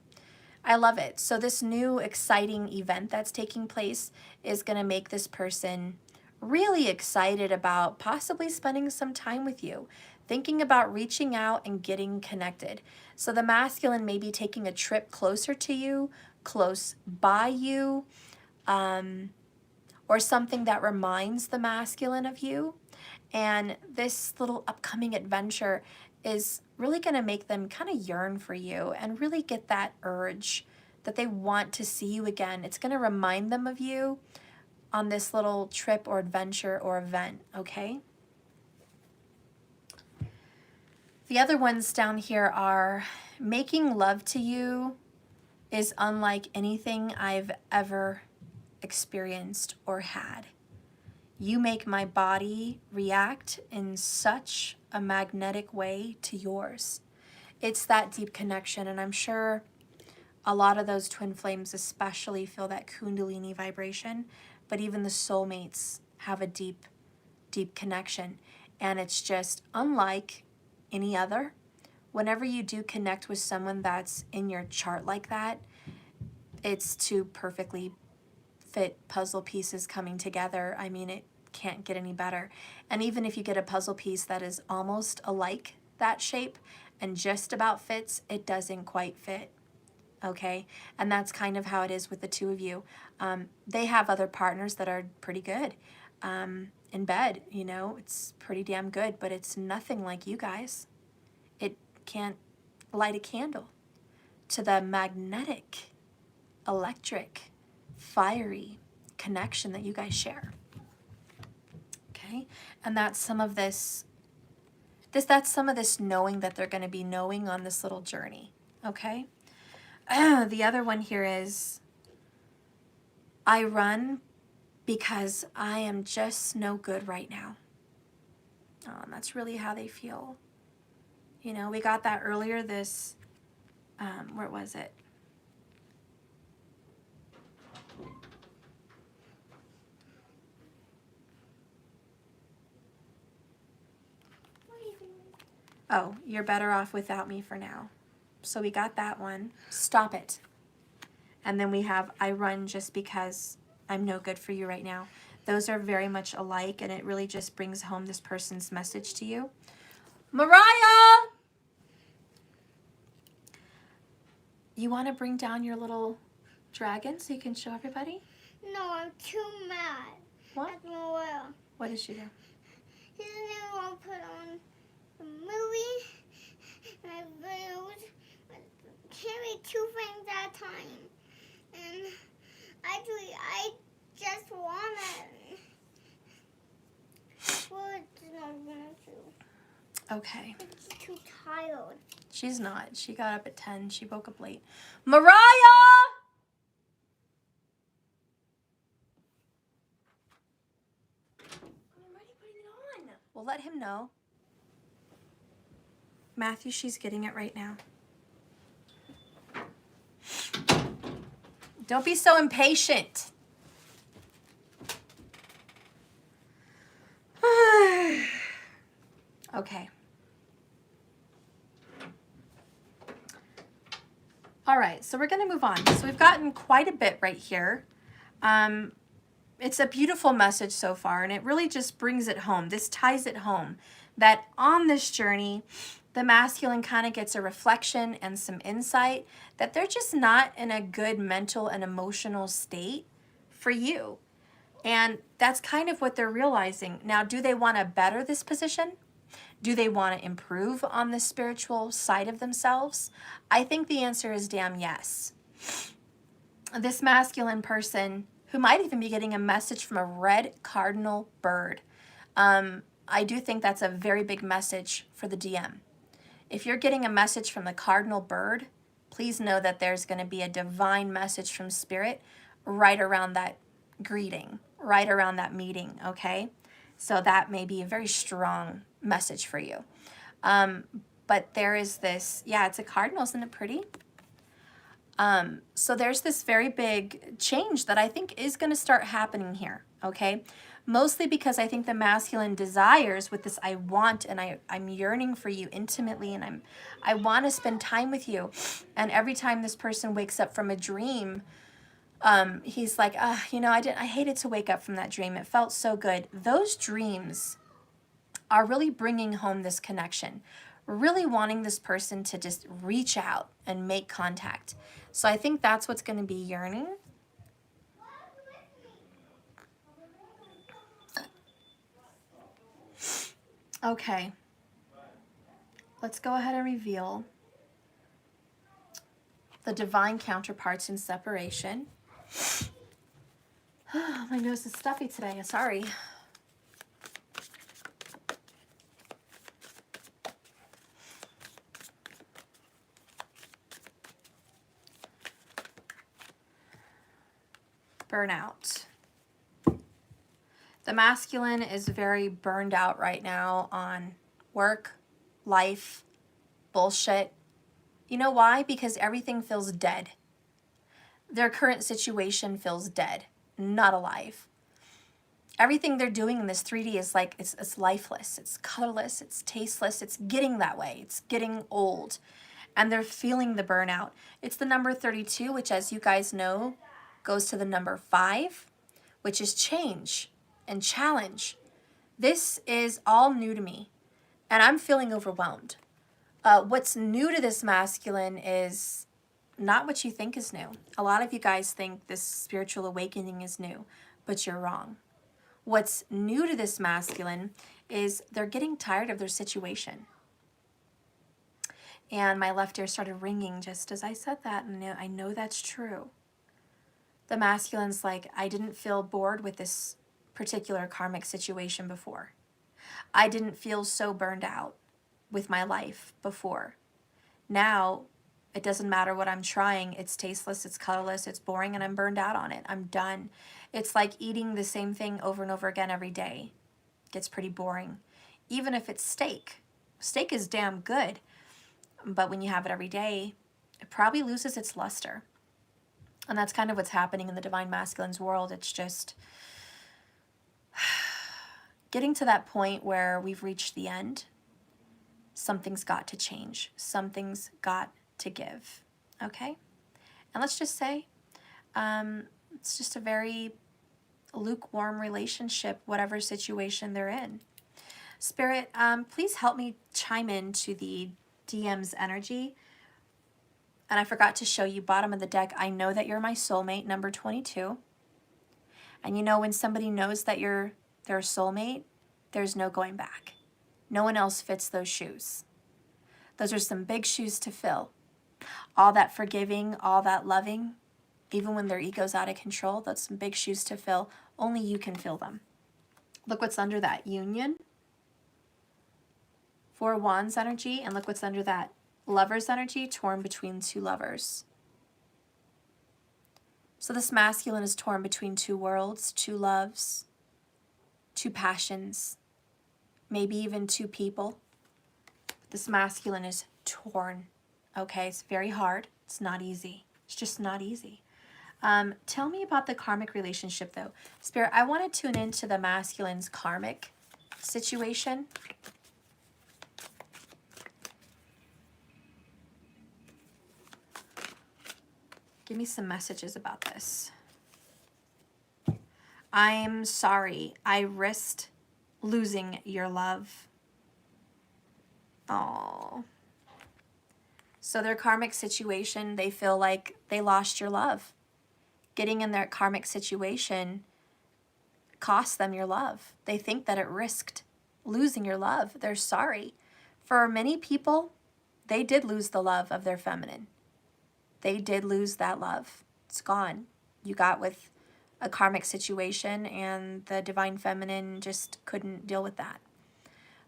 I love it. So this new exciting event that's taking place is going to make this person really excited about possibly spending some time with you, thinking about reaching out and getting connected. So the masculine may be taking a trip closer to you, close by you, or something that reminds the masculine of you. And this little upcoming adventure is really going to make them kind of yearn for you and really get that urge that they want to see you again. It's going to remind them of you on this little trip or adventure or event, okay? The other ones down here are making love to you is unlike anything I've ever experienced or had. You make my body react in such a magnetic way to yours. It's that deep connection, and I'm sure a lot of those twin flames especially feel that Kundalini vibration, but even the soulmates have a deep, deep connection, and it's just unlike any other. Whenever you do connect with someone that's in your chart like that, it's two perfectly fit puzzle pieces coming together. I mean, it can't get any better. And even if you get a puzzle piece that is almost alike that shape and just about fits, it doesn't quite fit. Okay? And that's kind of how it is with the two of you. They have other partners that are pretty good in bed, you know, it's pretty damn good, but it's nothing like you guys. It can't light a candle to the magnetic, electric, fiery connection that you guys share. Okay? And that's some of this that's some of this knowing that they're going to be knowing on this little journey. Okay? The other one here is I run because I am just no good right now. And that's really how they feel. You know, we got that earlier, this, where was it? Oh, you're better off without me for now. So we got that one. Stop it. And then we have, I run just because I'm no good for you right now. Those are very much alike, and it really just brings home this person's message to you. Mariah! You want to bring down your little dragon so you can show everybody? No, I'm too mad. What? At Noel. What did she do? He didn't want to put on the movie, my videos, carry 2 things at a time. And actually, I just wanted. Well, it's not going to. Okay. It's too tired. She's not. She got up at 10. She woke up late. Mariah! I'm already putting it on. Well, let him know. Matthew, she's getting it right now. Don't be so impatient. Okay. All right, so we're going to move on. So we've gotten quite a bit right here. It's a beautiful message so far, and it really just brings it home. This ties it home that on this journey, the masculine kind of gets a reflection and some insight that they're just not in a good mental and emotional state for you. And that's kind of what they're realizing. Now, do they want to better this position? Do they want to improve on the spiritual side of themselves? I think the answer is damn yes. This masculine person, who might even be getting a message from a red cardinal bird, I do think that's a very big message for the DM. If you're getting a message from the cardinal bird, please know that there's going to be a divine message from Spirit right around that greeting, right around that meeting, okay? So that may be a very strong message for you. But there is this, yeah, it's a cardinal, isn't it pretty? So there's this very big change that I think is going to start happening here, okay? Mostly because I think the masculine desires with this I want and I'm yearning for you intimately, and I want to spend time with you. And every time this person wakes up from a dream, he's like, you know, I hated to wake up from that dream. It felt so good. Those dreams are really bringing home this connection, really wanting this person to just reach out and make contact. So I think that's what's going to be yearning. Okay. Let's go ahead and reveal the divine counterparts in separation. My nose is stuffy today. Sorry. Burnout. The masculine is very burned out right now on work, life, bullshit. You know why? Because everything feels dead. Their current situation feels dead, not alive. Everything they're doing in this 3D is like, it's lifeless, it's colorless, it's tasteless, it's getting that way, it's getting old. And they're feeling the burnout. It's the number 32, which, as you guys know, goes to the number 5, which is change and challenge. This is all new to me, and I'm feeling overwhelmed. What's new to this masculine is not what you think is new. A lot of you guys think this spiritual awakening is new, but you're wrong. What's new to this masculine is they're getting tired of their situation. And my left ear started ringing just as I said that, and I know that's true. The masculine's like, I didn't feel bored with this particular karmic situation before. I didn't feel so burned out with my life before. Now, it doesn't matter what I'm trying. It's tasteless, it's colorless, it's boring, and I'm burned out on it. I'm done. It's like eating the same thing over and over again every day. It gets pretty boring. Even if it's steak. Steak is damn good. But when you have it every day, it probably loses its luster. And that's kind of what's happening in the divine masculine's world. It's just getting to that point where we've reached the end. Something's got to change. Something's got to give. Okay? And let's just say it's just a very lukewarm relationship, whatever situation they're in. Spirit, please help me chime into the DM's energy. And I forgot to show you bottom of the deck. I know that you're my soulmate, number 22. And you know when somebody knows that you're their soulmate, there's no going back. No one else fits those shoes. Those are some big shoes to fill. All that forgiving, all that loving, even when their ego's out of control, that's some big shoes to fill. Only you can fill them. Look what's under that. Union. 4 Wands energy. And look what's under that. Lover's energy, torn between 2 lovers. So this masculine is torn between 2 worlds, 2 loves, 2 passions, maybe even 2 people. This masculine is torn. Okay, it's very hard. It's not easy. It's just not easy. Tell me about the karmic relationship, though. Spirit, I want to tune into the masculine's karmic situation. Give me some messages about this. I'm sorry. I risked losing your love. Oh. So their karmic situation, they feel like they lost your love. Getting in their karmic situation cost them your love. They think that it risked losing your love. They're sorry. For many people, they did lose the love of their feminine. They did lose that love. It's gone. You got with a karmic situation and the divine feminine just couldn't deal with that.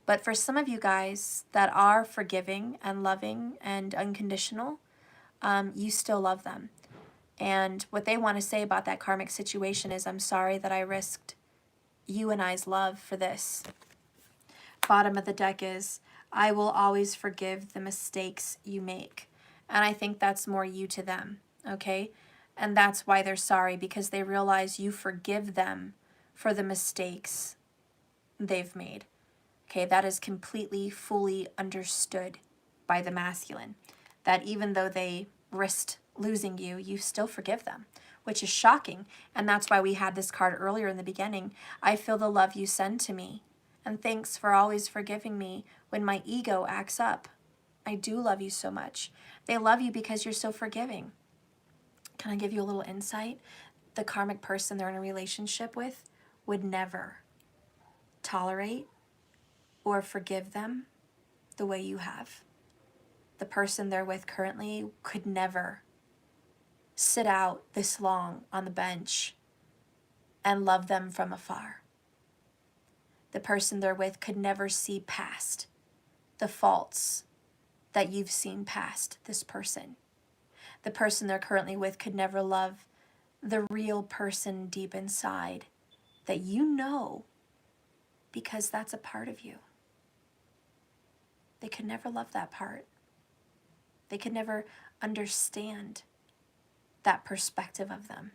But for some of you guys that are forgiving and loving and unconditional, you still love them. And what they want to say about that karmic situation is, I'm sorry that I risked you and I's love for this. Bottom of the deck is, I will always forgive the mistakes you make. And I think that's more you to them, okay? And that's why they're sorry, because they realize you forgive them for the mistakes they've made. Okay, that is completely, fully understood by the masculine. That even though they risked losing you, you still forgive them, which is shocking. And that's why we had this card earlier in the beginning. I feel the love you send to me. And thanks for always forgiving me when my ego acts up. I do love you so much. They love you because you're so forgiving. Can I give you a little insight? The karmic person they're in a relationship with would never tolerate or forgive them the way you have. The person they're with currently could never sit out this long on the bench and love them from afar. The person they're with could never see past the faults that you've seen past this person. The person they're currently with could never love the real person deep inside that you know, because that's a part of you. They could never love that part. They could never understand that perspective of them.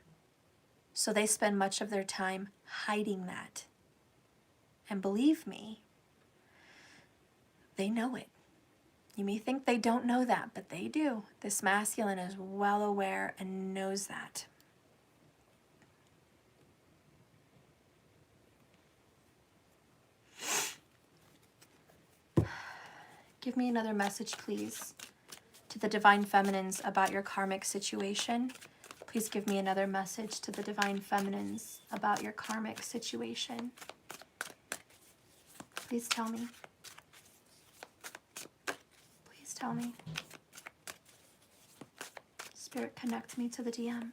So they spend much of their time hiding that. And believe me, they know it. You may think they don't know that, but they do. This masculine is well aware and knows that. Give me another message, please, to the Divine Feminines about your karmic situation. Please give me another message to the Divine Feminines about your karmic situation. Please tell me. Please tell me. Spirit, connect me to the DM.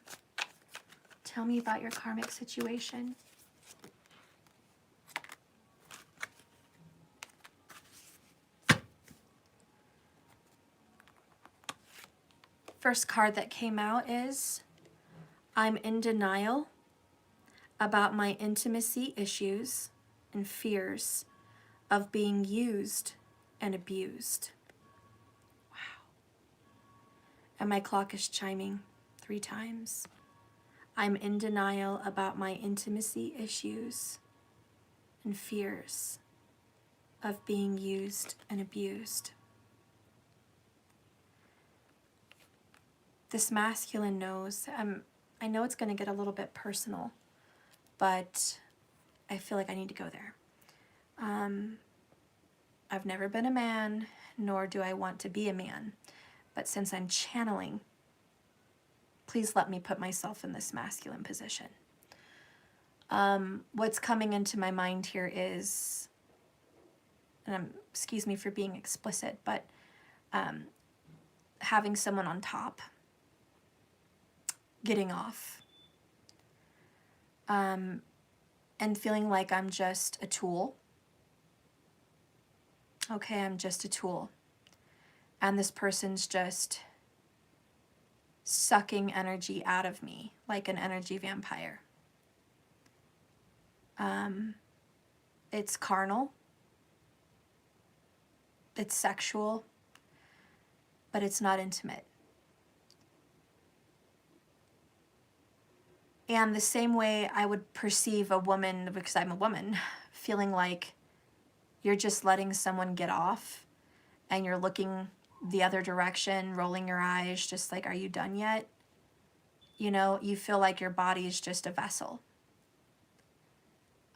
Tell me about your karmic situation. First card that came out is, I'm in denial about my intimacy issues and fears of being used and abused. Wow. And my clock is chiming 3 times. I'm in denial about my intimacy issues and fears of being used and abused. This masculine knows, I know it's going to get a little bit personal, but I feel like I need to go there. I've never been a man, nor do I want to be a man. But since I'm channeling, please let me put myself in this masculine position. What's coming into my mind here is, and excuse me for being explicit, but having someone on top, getting off, and feeling like I'm just a tool. Okay, I'm just a tool. And this person's just sucking energy out of me like an energy vampire. It's carnal. It's sexual. But it's not intimate. And the same way I would perceive a woman, because I'm a woman, feeling like you're just letting someone get off and you're looking the other direction, rolling your eyes, just like, are you done yet? You know, you feel like your body is just a vessel,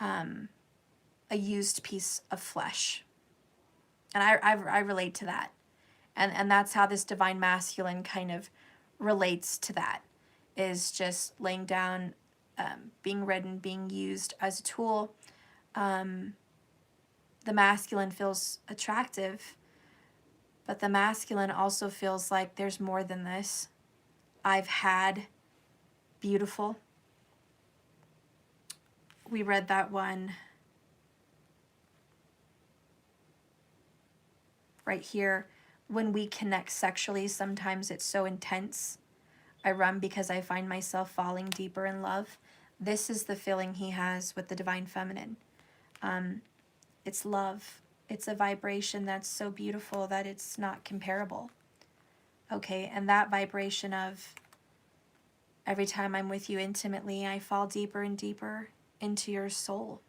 a used piece of flesh. And I relate to that. And that's how this divine masculine kind of relates to that, is just laying down, being ridden, being used as a tool. The masculine feels attractive, but the masculine also feels like there's more than this. I've had beautiful. We read that one right here. When we connect sexually, sometimes it's so intense. I run because I find myself falling deeper in love. This is the feeling he has with the divine feminine. It's love. It's a vibration that's so beautiful that it's not comparable. Okay, and that vibration of every time I'm with you intimately, I fall deeper and deeper into your soul.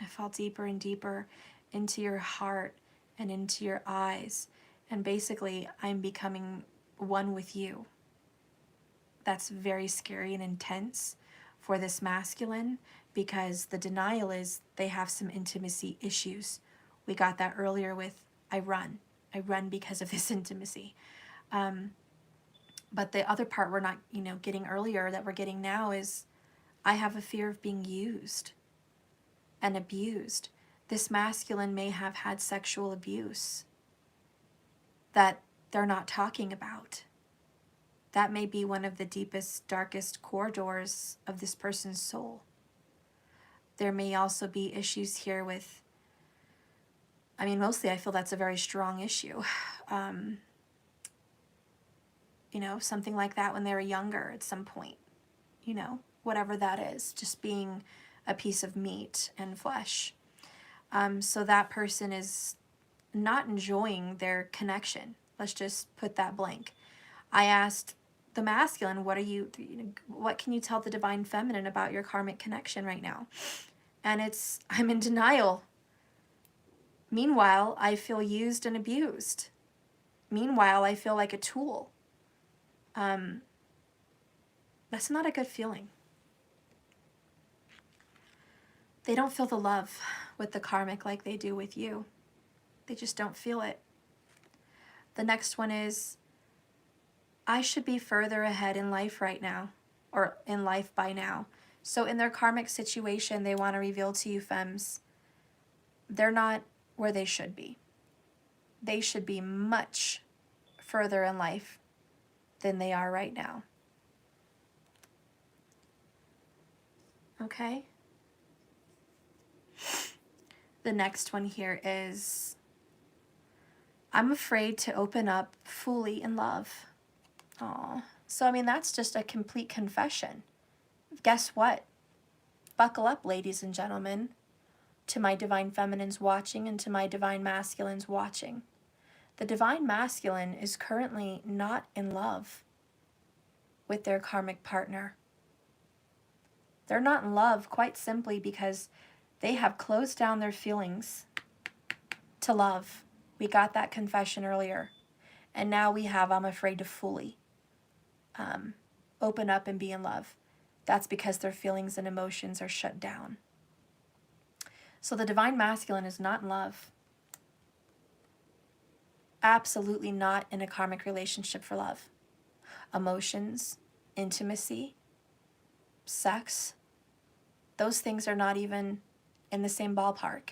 I fall deeper and deeper into your heart and into your eyes. And basically, I'm becoming one with you. That's very scary and intense for this masculine, because the denial is they have some intimacy issues. We got that earlier with I run. I run because of this intimacy. But the other part we're not, getting earlier that we're getting now is I have a fear of being used and abused. This masculine may have had sexual abuse that they're not talking about. That may be one of the deepest, darkest corridors of this person's soul. There may also be issues here with, mostly I feel that's a very strong issue. Something like that when they were younger at some point, whatever that is, just being a piece of meat and flesh. So that person is not enjoying their connection. Let's just put that blank. I asked the masculine, what can you tell the divine feminine about your karmic connection right now? And I'm in denial. Meanwhile, I feel used and abused. Meanwhile, I feel like a tool. That's not a good feeling. They don't feel the love with the karmic like they do with you. They just don't feel it. The next one is, I should be further ahead in life right now, or in life by now. So in their karmic situation, they want to reveal to you, femmes, they're not where they should be. They should be much further in life than they are right now. Okay? The next one here is, I'm afraid to open up fully in love. Aw. So, that's just a complete confession. Guess what? Buckle up, ladies and gentlemen, to my divine feminines watching and to my divine masculines watching. The divine masculine is currently not in love with their karmic partner. They're not in love quite simply because they have closed down their feelings to love. We got that confession earlier. And now we have, I'm afraid to fully open up and be in love. That's because their feelings and emotions are shut down. So the divine masculine is not in love. Absolutely not in a karmic relationship for love. Emotions, intimacy, sex, those things are not even in the same ballpark.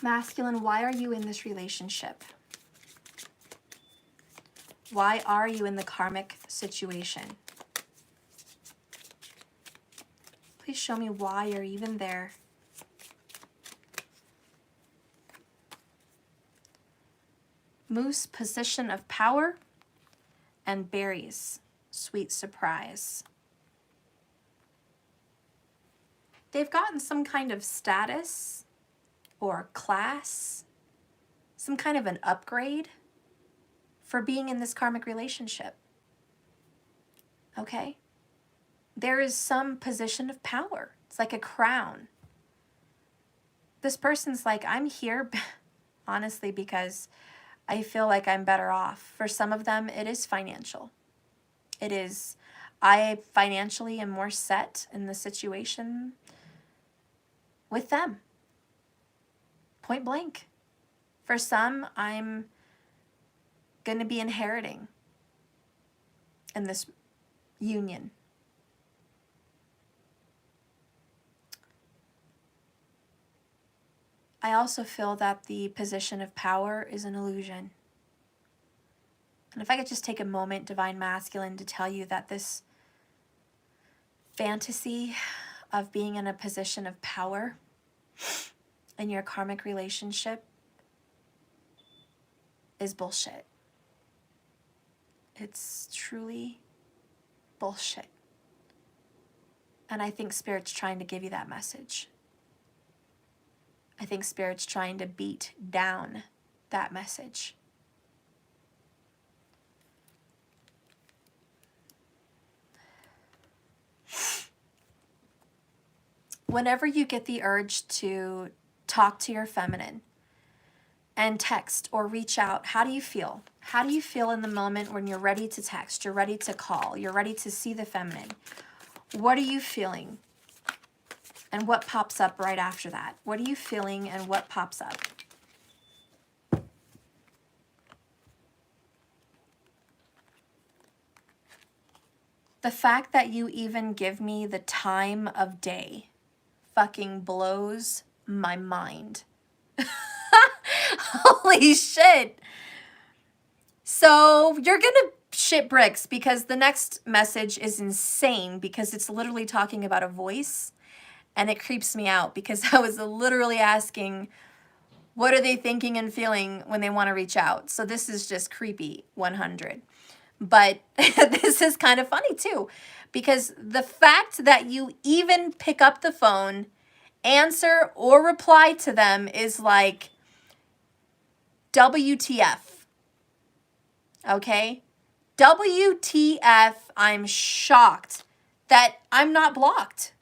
Masculine, why are you in this relationship? Why are you in the karmic situation? Please show me why you're even there. Moose, position of power, and berries, sweet surprise. They've gotten some kind of status or class, some kind of an upgrade for being in this karmic relationship. Okay? There is some position of power. It's like a crown. This person's like, I'm here, honestly, because I feel like I'm better off. For some of them, it is financial. It is, I financially am more set in the situation with them. Point blank. For some, I'm going to be inheriting in this union. I also feel that the position of power is an illusion. And if I could just take a moment, Divine Masculine, to tell you that this fantasy of being in a position of power in your karmic relationship is bullshit. It's truly bullshit. And I think Spirit's trying to give you that message. I think Spirit's trying to beat down that message. Whenever you get the urge to talk to your feminine and text or reach out, how do you feel? How do you feel in the moment when you're ready to text, you're ready to call, you're ready to see the feminine? What are you feeling? And what pops up right after that? What are you feeling and what pops up? The fact that you even give me the time of day fucking blows my mind. Holy shit. So you're gonna shit bricks because the next message is insane because it's literally talking about a voice, and it creeps me out because I was literally asking, what are they thinking and feeling when they want to reach out? So this is just creepy 100. But this is kind of funny too, because the fact that you even pick up the phone, answer, or reply to them is like WTF. Okay? WTF, I'm shocked that I'm not blocked.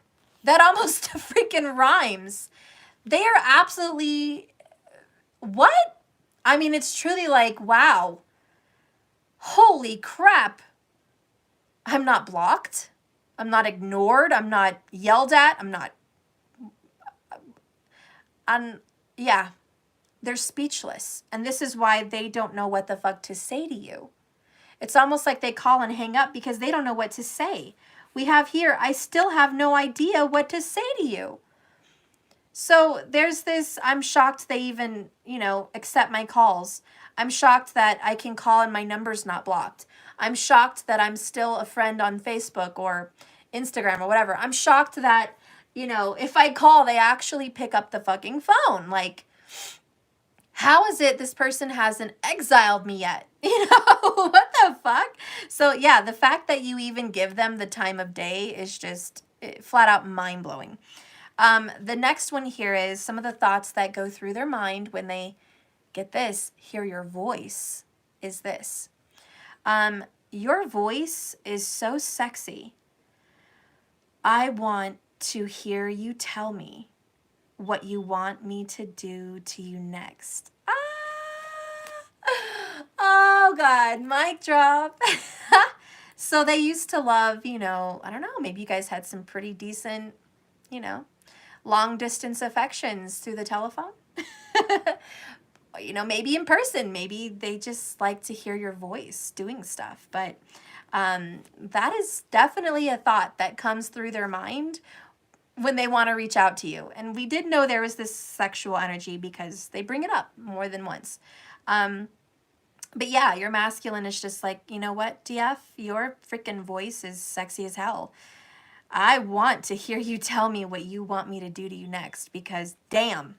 That almost freaking rhymes. They are absolutely, what? I mean, it's truly like, wow. Holy crap. I'm not blocked. I'm not ignored. I'm not yelled at. Yeah, they're speechless. And this is why they don't know what the fuck to say to you. It's almost like they call and hang up because they don't know what to say. We have here, I still have no idea what to say to you. So there's this, I'm shocked they even, accept my calls. I'm shocked that I can call and my number's not blocked. I'm shocked that I'm still a friend on Facebook or Instagram or whatever. I'm shocked that, if I call, they actually pick up the fucking phone. Like, how is it this person hasn't exiled me yet? What the fuck? So yeah, the fact that you even give them the time of day is just flat out mind-blowing. The next one here is some of the thoughts that go through their mind when they, get this, hear your voice is this. Your voice is so sexy. I want to hear you tell me what you want me to do to you next. Oh God, mic drop. So they used to love, I don't know, maybe you guys had some pretty decent, long distance affections through the telephone. Maybe in person, maybe they just like to hear your voice doing stuff. But that is definitely a thought that comes through their mind when they want to reach out to you. And we did know there was this sexual energy because they bring it up more than once. But yeah, your masculine is just like, you know what, DF, your freaking voice is sexy as hell. I want to hear you tell me what you want me to do to you next because damn,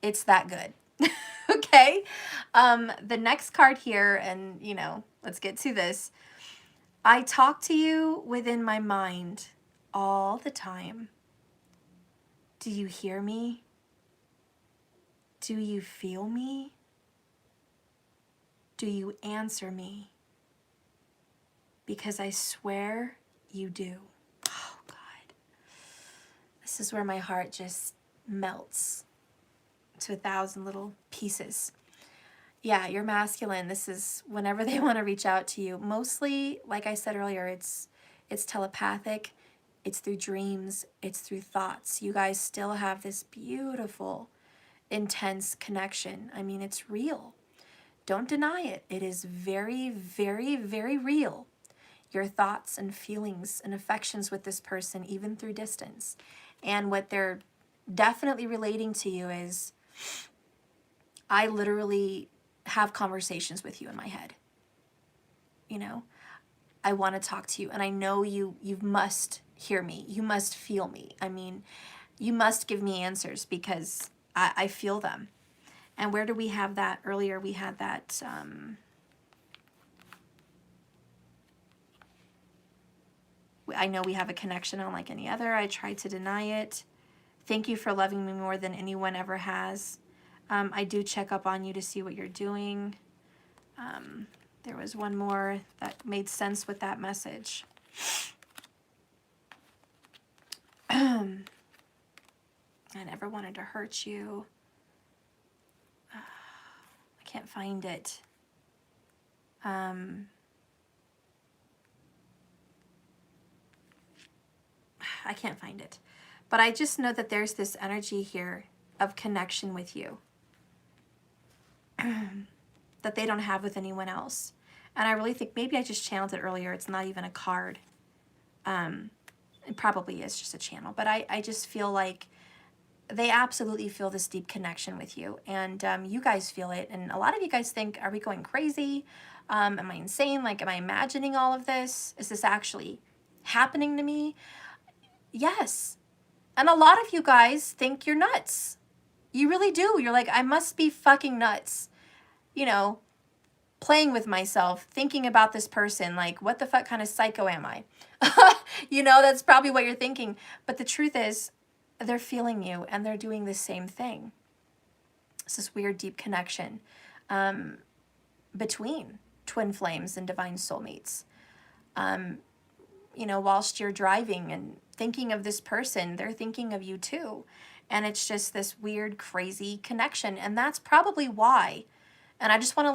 it's that good. Okay. The next card here, and let's get to this. I talk to you within my mind all the time. Do you hear me? Do you feel me? Do you answer me? Because I swear you do. Oh God. This is where my heart just melts to 1,000 little pieces. Yeah, you're masculine. This is whenever they want to reach out to you. Mostly, like I said earlier, it's telepathic. It's through dreams. It's through thoughts. You guys still have this beautiful, intense connection. I mean, it's real. Don't deny it. It is very, very, very real. Your thoughts and feelings and affections with this person, even through distance. And what they're definitely relating to you is, I literally have conversations with you in my head. you know, I want to talk to you, and I know you must hear me. You must feel me. I mean, you must give me answers because I feel them. And where do we have that? Earlier we had that, I know we have a connection unlike any other. I tried to deny it. Thank you for loving me more than anyone ever has. I do check up on you to see what you're doing. There was one more that made sense with that message. I never wanted to hurt you. I can't find it. I can't find it. But I just know that there's this energy here of connection with you that they don't have with anyone else. And I really think maybe I just channeled it earlier. It's not even a card. It probably is just a channel. But I just feel like they absolutely feel this deep connection with you. And you guys feel it. And a lot of you guys think, are we going crazy? Am I insane? Like, am I imagining all of this? Is this actually happening to me? Yes. And a lot of you guys think you're nuts. You really do. You're like, I must be fucking nuts. You know, playing with myself, thinking about this person, like, what the fuck kind of psycho am I? You know, that's probably what you're thinking. But the truth is, they're feeling you and they're doing the same thing. It's this weird, deep connection between twin flames and divine soulmates. You know, whilst you're driving and thinking of this person, they're thinking of you too. And it's just this weird, crazy connection. And that's probably why. And I just want to let